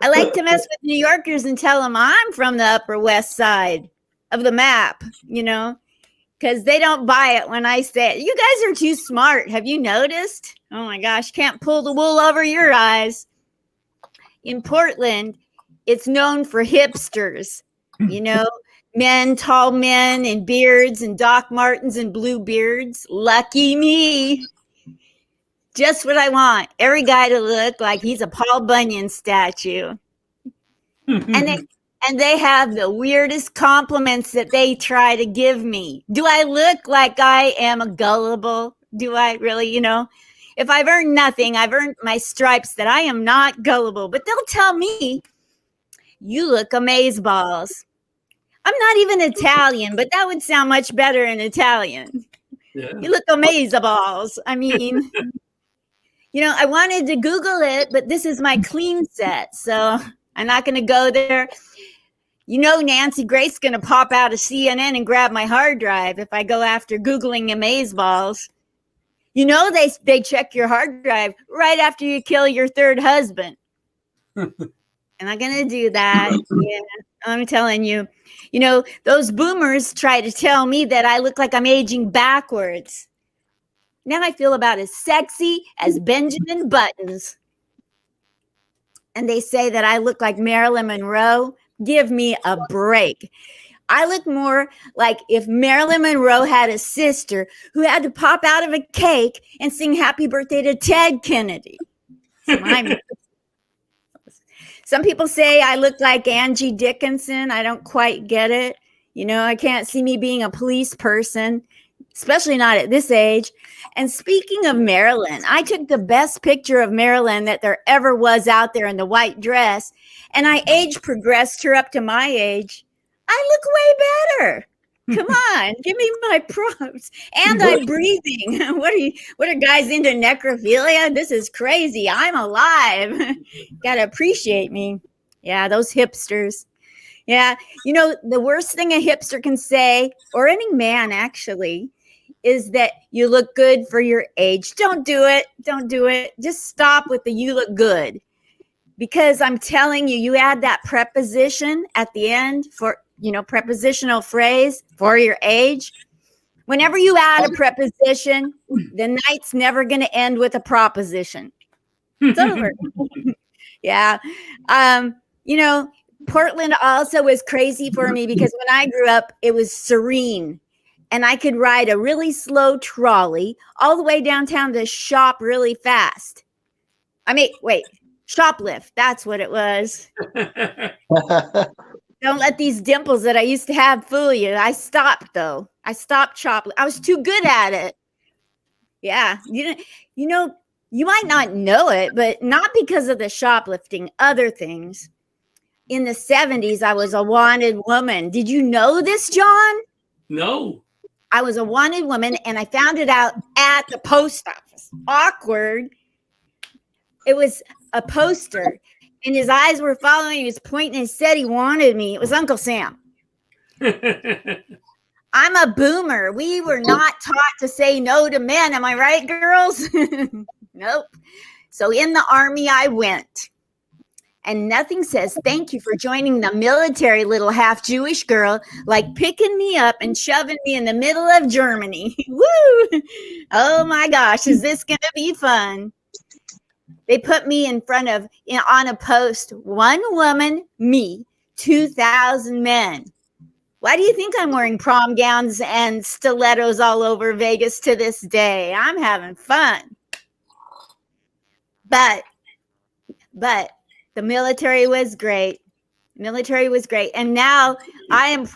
I like to mess with New Yorkers and tell them I'm from the Upper West Side of the map. You know, because they don't buy it when I say it. You guys are too smart. Have you noticed? Oh my gosh, can't pull the wool over your eyes. In Portland, it's known for hipsters, you know, tall men and beards and Doc Martens and blue beards. Lucky me. Just what I want. Every guy to look like he's a Paul Bunyan statue. And they have the weirdest compliments that they try to give me. Do I look like I am a gullible? Do I really, you know? If I've earned nothing, I've earned my stripes that I am not gullible. But they'll tell me, you look amazeballs. I'm not even Italian, but that would sound much better in Italian. Yeah. You look amazeballs. I mean, you know, I wanted to Google it, but this is my clean set. So I'm not going to go there. You know, Nancy Grace's going to pop out of CNN and grab my hard drive if I go after Googling amazeballs. You know, they check your hard drive right after you kill your third husband. Am I going to do that? Yeah, I'm telling you. You know, those boomers try to tell me that I look like I'm aging backwards. Now I feel about as sexy as Benjamin Buttons. And they say that I look like Marilyn Monroe. Give me a break. I look more like if Marilyn Monroe had a sister who had to pop out of a cake and sing happy birthday to Ted Kennedy. Some people say I look like Angie Dickinson. I don't quite get it. You know, I can't see me being a police person, especially not at this age. And speaking of Marilyn, I took the best picture of Marilyn that there ever was out there in the white dress, and I age progressed her up to my age. I look way better. Come on, give me my props. And I'm breathing. What are guys into necrophilia? This is crazy. I'm alive. Gotta appreciate me. Yeah, those hipsters. Yeah, you know, the worst thing a hipster can say, or any man actually, is that you look good for your age. Don't do it. Don't do it. Just stop with the you look good. Because I'm telling you, you add that preposition at the end for, you know, prepositional phrase for your age. Whenever you add a preposition, the night's never going to end with a proposition. It's over. Yeah. You know, Portland also was crazy for me because when I grew up, it was serene. And I could ride a really slow trolley all the way downtown to shop really fast. I mean, wait, shoplift. That's what it was. Don't let these dimples that I used to have fool you. I stopped, though. I stopped shoplifting. I was too good at it. Yeah. You know, you might not know it, but not because of the shoplifting, other things. In the 70s, I was a wanted woman. Did you know this, John? No. I was a wanted woman, and I found it out at the post office. Awkward. It was a poster, and his eyes were following me. He was pointing and said he wanted me. It was Uncle Sam. I'm a boomer. We were not taught to say no to men. Am I right, girls? Nope. So in the army I went. And nothing says thank you for joining the military, little half Jewish girl, like picking me up and shoving me in the middle of Germany. Woo! Oh my gosh, is this going to be fun? They put me in front of, on a post, 1 woman, me, 2,000 men. Why do you think I'm wearing prom gowns and stilettos all over Vegas to this day? I'm having fun. But the military was great. Military was great. And now I'm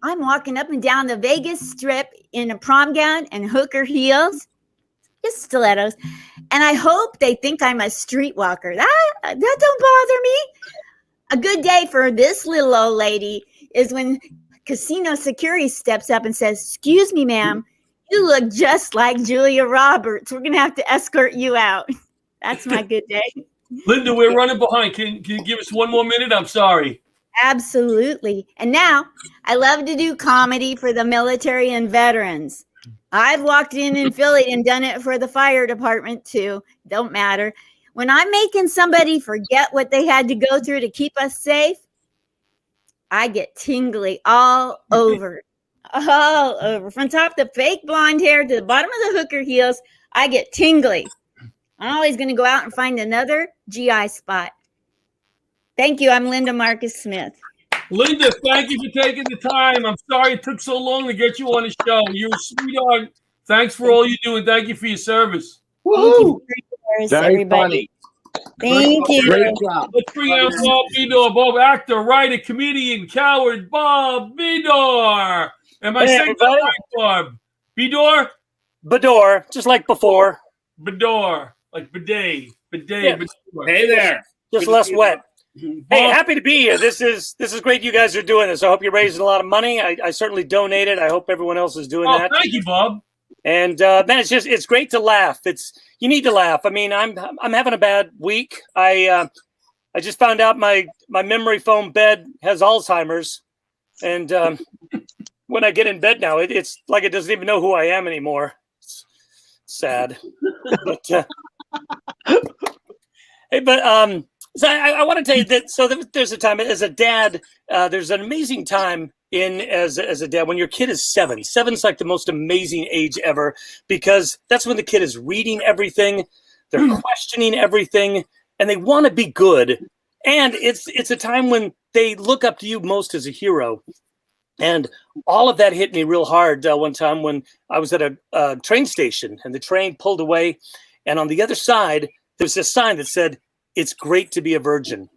walking up and down the Vegas Strip in a prom gown and hooker heels, just stilettos. And I hope they think I'm a streetwalker. That don't bother me. A good day for this little old lady is when casino security steps up and says, "Excuse me, ma'am, you look just like Julia Roberts. We're going to have to escort you out." That's my good day. Linda, we're running behind. Can you give us 1 more minute? I'm sorry. Absolutely. And now I love to do comedy for the military and veterans. I've walked in Philly and done it for the fire department too. Don't matter. When I'm making somebody forget what they had to go through to keep us safe, I get tingly all over. All over. From top the fake blonde hair to the bottom of the hooker heels, I get tingly. I'm always going to go out and find another GI spot. Thank you. I'm Linda Marcus Smith. Linda, thank you for taking the time. I'm sorry it took so long to get you on the show. You're a sweetheart. Thanks for all you do, and thank you for your service. Woo! Very everybody. funny. Thank you. Great job. Let's bring out Bob Bedore, Bob, actor, writer, comedian, coward, Bob Bedore. Am I saying that right, Bob? Bedore? Bedore, just like before. Bedore, like bidet. Bidet. Yeah. Bedore. Hey there. Just less wet. Hey, happy to be here. This is great. You guys are doing this. I hope you're raising a lot of money. I certainly donated. I hope everyone else is doing that. Thank you, Bob. And man, it's great to laugh. You need to laugh. I mean, I'm having a bad week. I just found out my memory foam bed has Alzheimer's, and when I get in bed now, it's like it doesn't even know who I am anymore. It's sad. But hey, but so I want to tell you that. So there's a time as a dad. There's an amazing time as a dad when your kid is 7. 7's like the most amazing age ever, because that's when the kid is reading everything, they're questioning everything, and they want to be good. And it's a time when they look up to you most as a hero. And all of that hit me real hard one time when I was at a train station and the train pulled away, and on the other side there's a sign that said, "It's great to be a virgin."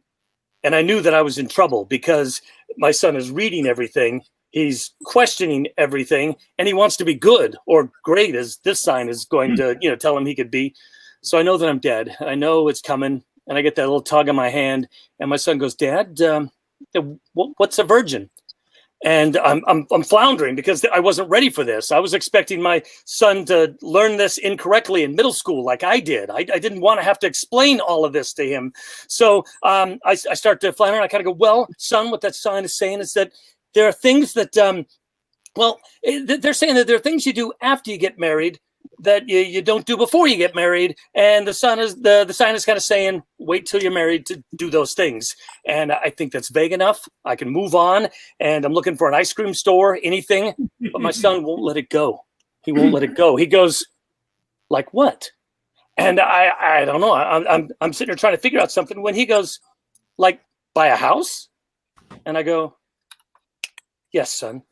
And I knew that I was in trouble because my son is reading everything, he's questioning everything, and he wants to be good or great, as this sign is going to tell him he could be. So I know that I'm dead. I know it's coming, and I get that little tug on my hand, and my son goes, "Dad, what's a virgin?" And I'm floundering because I wasn't ready for this. I was expecting my son to learn this incorrectly in middle school like I did. I didn't want to have to explain all of this to him. So I start to flounder, and I kind of go, "Well, son, what that sign is saying is that there are things that, they're saying that there are things you do after you get married that you don't do before you get married." And the sign is kind of saying, wait till you're married to do those things. And I think that's vague enough. I can move on, and I'm looking for an ice cream store, anything. But my son won't let it go. He won't let it go. He goes, "Like what?" And I don't know. I'm sitting there trying to figure out something when he goes, "Like buy a house?" And I go, "Yes, son,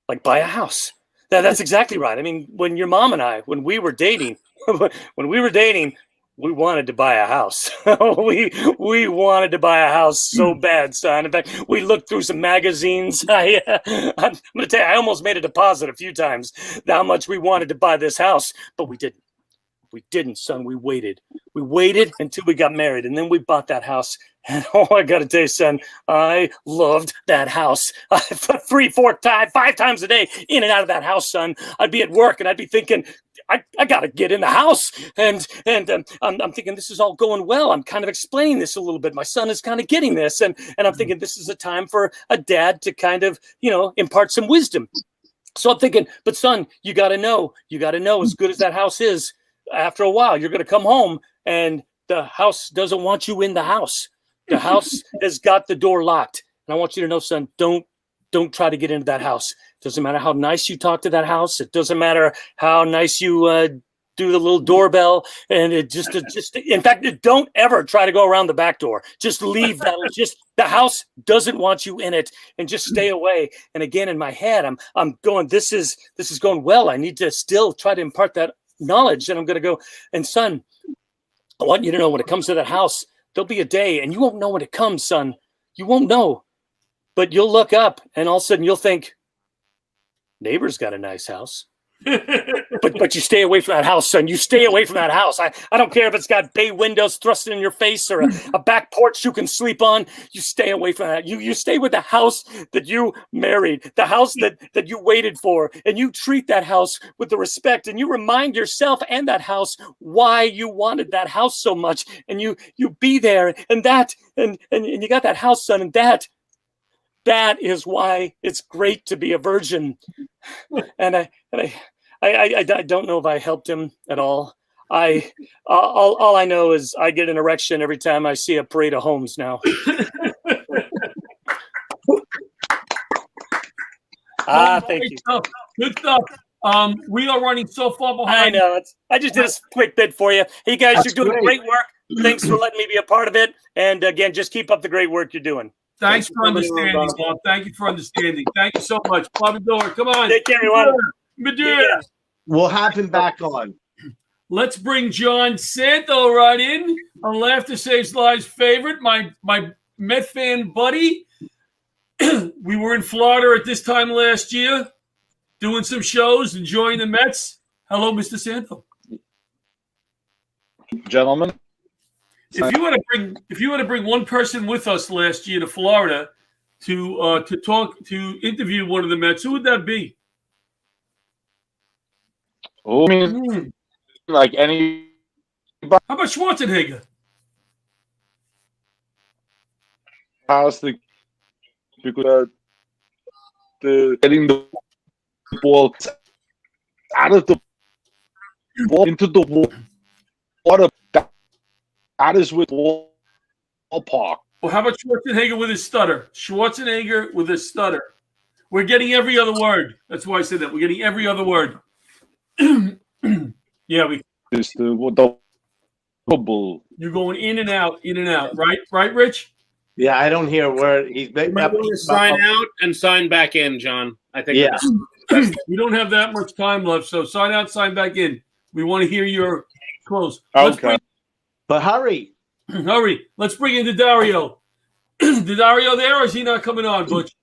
like buy a house." That's exactly right. I mean, when your mom and I, when we were dating, we wanted to buy a house. we wanted to buy a house so bad, son. In fact, we looked through some magazines. I'm going to tell you, I almost made a deposit a few times how much we wanted to buy this house, but we didn't. We didn't, son. We waited. We waited until we got married, and then we bought that house. And I got to tell you, son, I loved that house. 3, 4 times, 5 times a day, in and out of that house, son. I'd be at work, and I'd be thinking, I got to get in the house. And I'm thinking, this is all going well. I'm kind of explaining this a little bit. My son is kind of getting this. And I'm thinking, this is a time for a dad to kind of, impart some wisdom. So I'm thinking, but son, you got to know, as good as that house is, after a while, you're going to come home, and the house doesn't want you in the house. The house has got the door locked. And I want you to know, son, don't try to get into that house. Doesn't matter how nice you talk to that house. It doesn't matter how nice you do the little doorbell. And it just in fact, don't ever try to go around the back door. Just leave that. The house doesn't want you in it, and just stay away. And again, in my head, I'm going, this is going well. I need to still try to impart that knowledge. And I'm going to go, and son, I want you to know when it comes to that house, there'll be a day, and you won't know when it comes, son. You won't know. But you'll look up, and all of a sudden you'll think, neighbor's got a nice house. but you stay away from that house, son. You stay away from that house. I don't care if it's got bay windows thrust in your face or a back porch you can sleep on. You stay away from that. You stay with the house that you married, the house that you waited for, and you treat that house with the respect, and you remind yourself and that house why you wanted that house so much, and you be there, and you got that house, son, and that is why it's great to be a virgin. And I don't know if I helped him at all. All I know is I get an erection every time I see a parade of homes now. Thank you. Good stuff. We are running so far behind. I know. I just did a quick bit for you. Hey guys, you're doing great work. Thanks for letting me be a part of it. And again, just keep up the great work you're doing. Thanks for understanding, Bob. Thank you for understanding. Thank you so much. Bob and Dora, come on. Take care, everyone. Medea. We'll have him back on. Let's bring John Santo right in. On Laughter Saves Lives favorite, my Met fan buddy. We were in Florida at this time last year, doing some shows, enjoying the Mets. Hello, Mr. Santo. Gentlemen. If you were to bring one person with us last year to Florida to interview one of the Mets, who would that be? Oh, I mean, like any. How about Schwarzenegger? Because the getting the ball out of the ball into the water. That is with ballpark. Well, how about Schwarzenegger with his stutter? Schwarzenegger with his stutter. We're getting every other word. That's why I said that. We're getting every other word. Yeah, we. It's the You're going in and out, right? Right, Rich? Yeah, I don't hear a word. He's sign out and sign back in, John. I think. Yeah. We don't have that much time left, so sign out, sign back in. We want to hear your close. Okay. But hurry. Hurry. Let's bring in Dario. Dario there, or is he not coming on, Butch?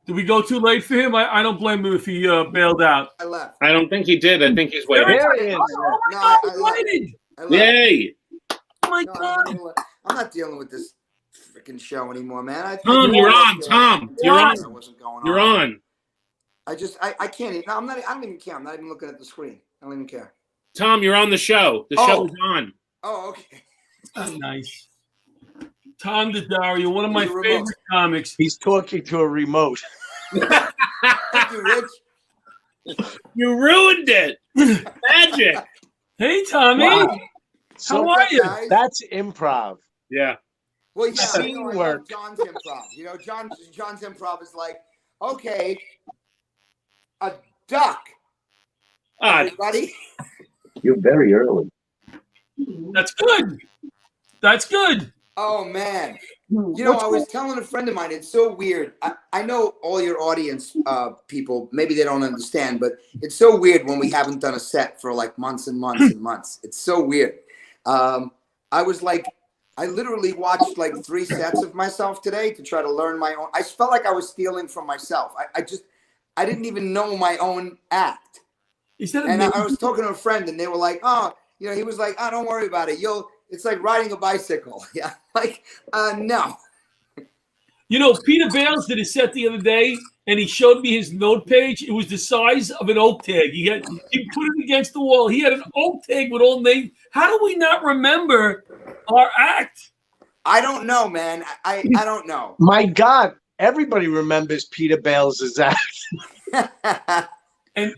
Did we go too late for him? I don't blame him if he bailed out. I left. I don't think he did. I think he's waiting. There he is. Oh my God, he waited. Yay. Oh my God. I'm not dealing with this freaking show anymore, man. Tom, you're on. Tom, you're on. You're on. I can't even. No, I don't even care. I'm not even looking at the screen. I don't even care. Tom, you're on the show. The show is on. Oh, okay. Oh, nice. Tom Dario, one of my favorite comics. He's talking to a remote. Thank you, Rich. You ruined it. Magic. Hey, Tommy. Wow. How are you? Guys? That's improv. Yeah. Well, yeah, Scene I work. love John's improv. John's improv is like, okay, a duck. Everybody. You're very early. That's good. That's good. Oh, man. I was telling a friend of mine, it's so weird. I know all your audience people, maybe they don't understand, but it's so weird when we haven't done a set for like months and months and months. It's so weird. I literally watched like 3 sets of myself today to try to learn my own. I felt like I was stealing from myself. I didn't even know my own act. And I was talking to a friend and they were like, he was like, don't worry about it. It's like riding a bicycle. Yeah. Like, no. Peter Bales did a set the other day and he showed me his note page. It was the size of an oak tag. He put it against the wall. He had an oak tag with all names. How do we not remember our act? I don't know, man. I don't know. My God, everybody remembers Peter Bales' act. And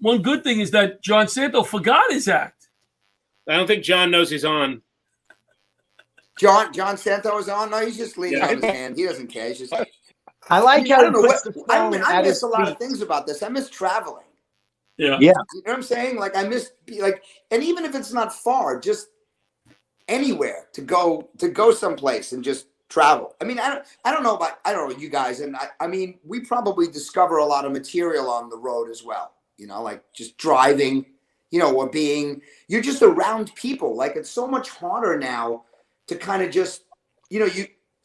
one good thing is that John Santo forgot his act. I don't think John knows he's on. John Santos on. No, he's just leaning on his hand. He doesn't care. He's just. I like how I don't know he what. puts the I phone I at miss his a lot of feet. things about this. I miss traveling. Yeah. Yeah. You know what I'm saying? Like I miss and even if it's not far, just anywhere to go someplace and just travel. I mean, I don't know you guys, and I mean, we probably discover a lot of material on the road as well. You know, like just driving, you know, or you're just around people. Like it's so much harder now to kind of just, you know,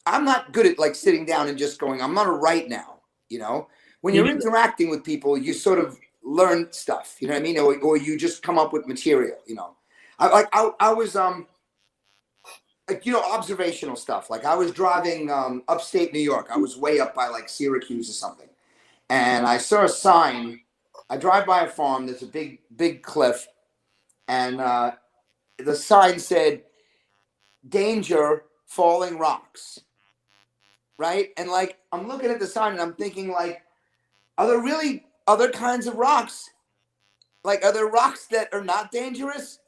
I'm not good at like sitting down and just going, I'm gonna write now. You know, when you're interacting with people, you sort of learn stuff. You know what I mean, or you just come up with material. You know, I was like, you know, observational stuff. Like I was driving upstate New York. I was way up by like Syracuse or something. And I saw a sign. I drive by a farm. There's a big cliff. And the sign said, danger, falling rocks. Right? And like, I'm looking at the sign and I'm thinking like, are there really other kinds of rocks? Like, are there rocks that are not dangerous?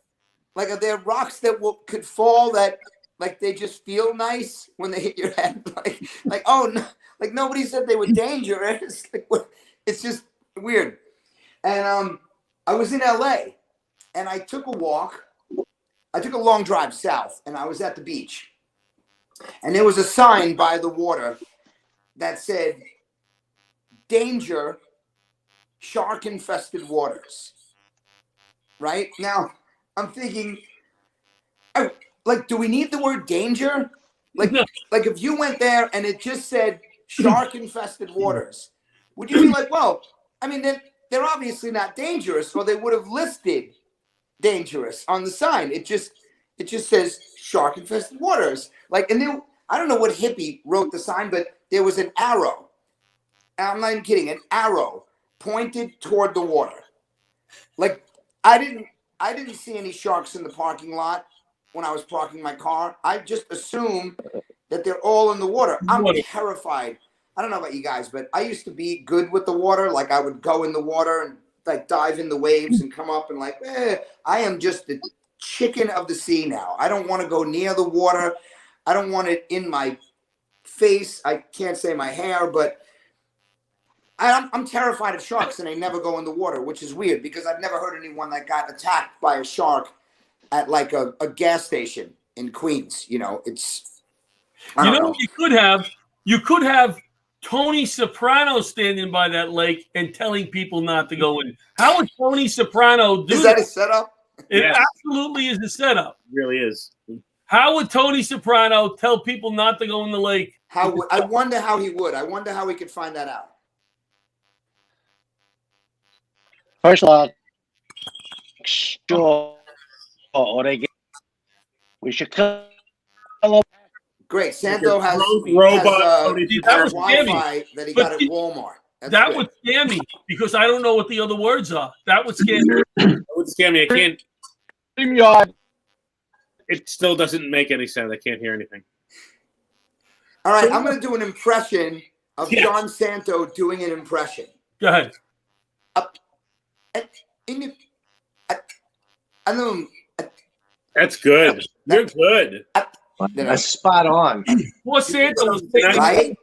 Like, are there rocks that could fall that, like, they just feel nice when they hit your head? Like, oh, no, like nobody said they were dangerous. Like, it's just weird. And I was in LA and I took a walk. I took a long drive south and I was at the beach. And there was a sign by the water that said, danger, shark-infested waters. Right? Now, I'm thinking, like, do we need the word danger? Like, like if you went there and it just said shark-infested waters, would you be like, well, I mean, they're obviously not dangerous, or they would have listed dangerous on the sign. It just says shark-infested waters. Like, and then I don't know what hippie wrote the sign, but there was an arrow. I'm not even kidding, an arrow pointed toward the water. Like, I didn't see any sharks in the parking lot when I was parking my car. I just assumed that they're all in the water. I'm terrified. I don't know about you guys, but I used to be good with the water. Like I would go in the water and like dive in the waves and come up and like, I am just the chicken of the sea now. I don't want to go near the water. I don't want it in my face. I can't say my hair, but I'm terrified of sharks, and they never go in the water, which is weird because I've never heard anyone that got attacked by a shark at like a gas station in Queens. You know, it's. I don't know. You could have Tony Soprano standing by that lake and telling people not to go in. How would Tony Soprano do that? Is that a setup? It absolutely is a setup. It really is. How would Tony Soprano tell people not to go in the lake? I wonder how he would. I wonder how he could find that out. First of all, sure, we should kill them. Great. Santo has Wi-Fi that he got at Walmart. That would scare me because I don't know what the other words are. That would scare me. That would scare me. I can't. It still doesn't make any sense. I can't hear anything. All right, I'm going to do an impression of John Santo doing an impression. Go ahead. That's good. You're good. That's spot on. Poor Santo was waiting.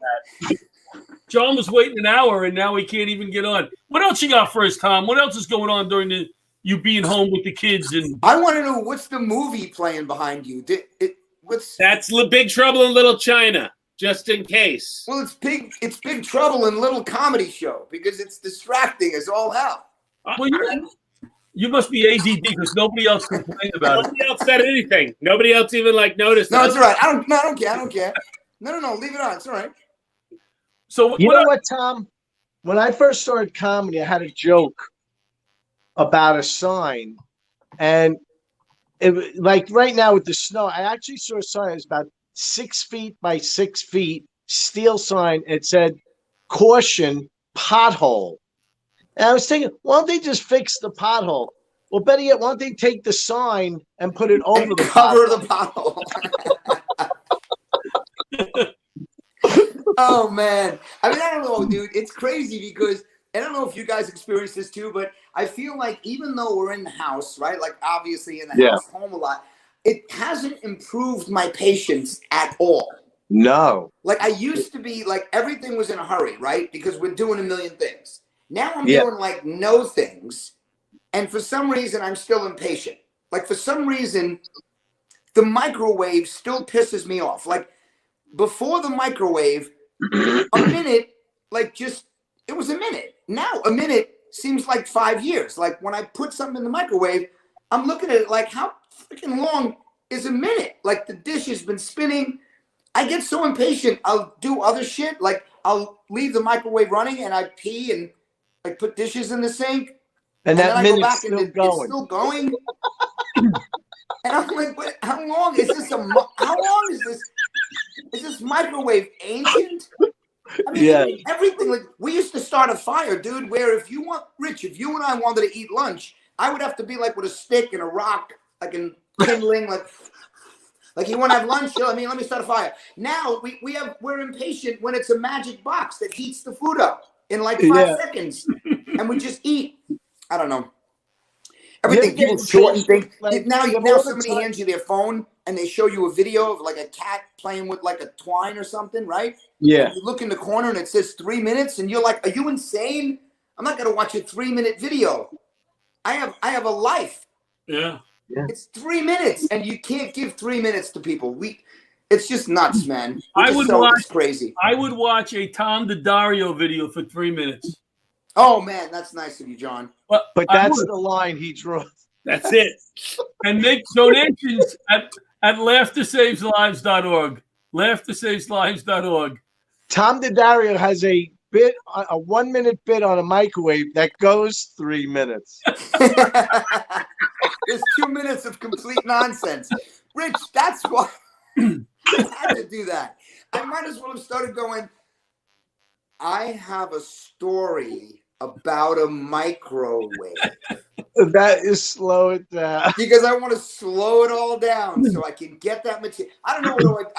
John was waiting an hour, and now he can't even get on. What else you got for us, Tom? What else is going on during you being home with the kids? And I want to know what's the movie playing behind you. That's Big Trouble in Little China. Just in case. Well, it's Big Trouble in Little Comedy Show because it's distracting as all hell. Well, you must be ADD because nobody else complained about it. Nobody else said anything. Nobody else even noticed. No, it's all right. I don't care. I don't care. No. Leave it on. It's all right. So you know what, Tom? When I first started comedy, I had a joke about a sign, and it like right now with the snow, I actually saw a sign. It was about 6 feet by 6 feet, steel sign. It said, "Caution, pothole." And I was thinking, why don't they just fix the pothole? Well, better yet, why don't they take the sign and put it over the cover the pothole? Oh man, I mean, I don't know, dude. It's crazy because I don't know if you guys experience this too, but I feel like even though we're in the house, right? Like obviously in the house, home a lot. it hasn't improved my patience at all. No. Like I used to be like everything was in a hurry, right? Because we're doing a million things. Now I'm Yeah. doing like no things. And for some reason, I'm still impatient. Like for some reason, the microwave still pisses me off. Like before the microwave, a minute, like just, it was a minute. Now a minute seems like 5 years. Like when I put something in the microwave, I'm looking at it like, how freaking long is a minute? Like the dish has been spinning. I get so impatient. I'll do other shit. Like I'll leave the microwave running and I pee and like put dishes in the sink. And then that I go minute's back still and going. it's still going. And I'm like, what, how long is this? How long is this? Is this microwave ancient? I mean, Yeah. everything. Like we used to start a fire, dude. Where if you want, Rich, if you and I wanted to eat lunch, I would have to be like with a stick and a rock, like in kindling, like you want to have lunch? Let me start a fire. Now we're impatient when it's a magic box that heats the food up in like 5 seconds, and we just eat. I don't know. Everything people shorten things. Now somebody hands you their phone and they show you a video of like a cat playing with like a twine or something, right? Yeah. And you look in the corner and it says 3 minutes, and you're like, "Are you insane? I'm not gonna watch a 3-minute video. I have a life." Yeah. It's 3 minutes, and you can't give 3 minutes to people. It's just nuts, man. It's crazy. I would watch a Tom DiDario video for 3 minutes. Oh man, that's nice of you, John. But that's the line he drew. That's it. And make donations at laughtersaveslives.org. Laughtersaveslives.org. Tom DiDario has a 1 minute bit on a microwave that goes 3 minutes. There's 2 minutes of complete nonsense. Rich, that's why I had to do that. I might as well have started going, I have a story about a microwave. That is slow it down. Because I want to slow it all down so I can get that material. I don't know what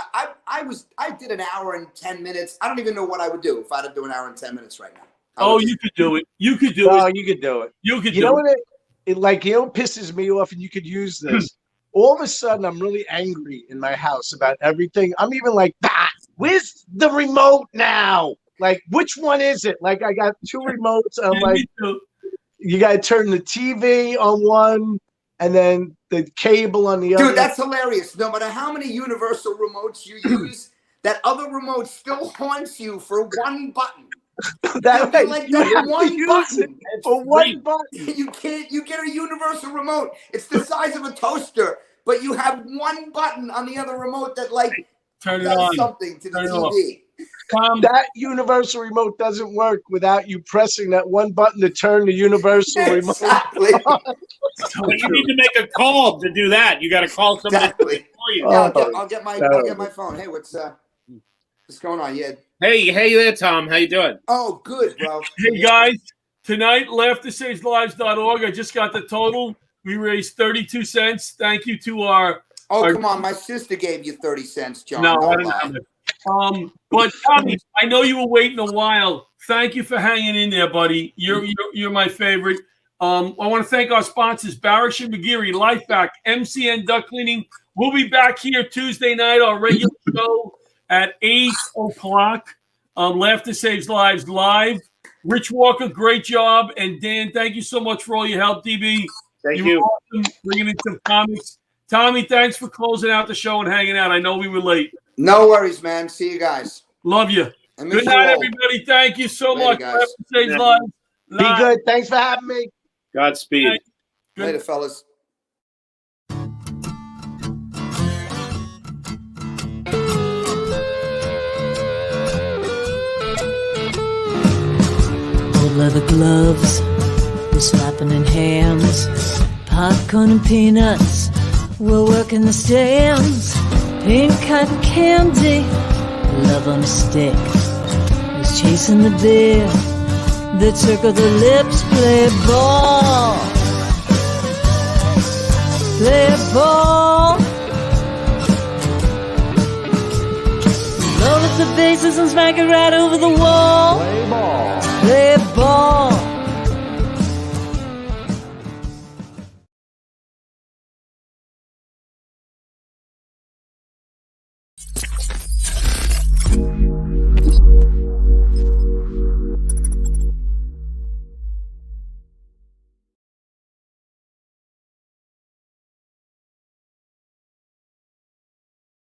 I did an hour and 10 minutes. I don't even know what I would do if I had to do an hour and 10 minutes right now. Oh, you could do it. You could do it. Oh, you could do it. You could You do know it. what it like, you know what pisses me off, and you could use this. All of a sudden, I'm really angry in my house about everything. I'm even like, where's the remote now? Like, which one is it? Like, I got 2 remotes. I'm like, you got to turn the TV on one and then the cable on the other. Dude, that's hilarious. No matter how many universal remotes you use, that other remote still haunts you for one button. That way, like you that have to one use button. it for one button. You get a universal remote. It's the size of a toaster, but you have one button on the other remote that like Turn it does on. something to the Turn it TV. That universal remote doesn't work without you pressing that one button to turn the universal remote on. But you need to make a call to do that. You got to call somebody Exactly. for you. Yeah, I'll get my phone. Hey, what's going on? Yeah. Hey there, Tom. How you doing? Oh, good, bro. Hey, guys, tonight, laughtersageslives.org. I just got the total. We raised 32 cents. Thank you to our... Come on. My sister gave you 30 cents, John. No, I Don't didn't lie. have it. But Tommy, I know you were waiting a while. Thank you for hanging in there, buddy. You're my favorite. I want to thank our sponsors, Barish and McGeary, Lifeback, MCN Duck Cleaning. We'll be back here Tuesday night, our regular show at 8 o'clock. Laughter Saves Lives live. Rich Walker, great job. And Dan, thank you so much for all your help, DB. Thank you. you. Were awesome, bringing in some comics. Tommy, thanks for closing out the show and hanging out. I know we were late. No worries, man. See you guys. Love you. I miss Good you night, all. everybody. Thank you so Later, much. guys. Laughter Saves Lives. Be good. Thanks for having me. Godspeed. Later, fellas. Old leather gloves, we're slapping in hands. Popcorn and peanuts, we're working the stands. Pink cotton candy, love on a stick. Who's chasing the beer that circle the lips? Play ball, play ball. Roll up the bases and smack it right over the wall.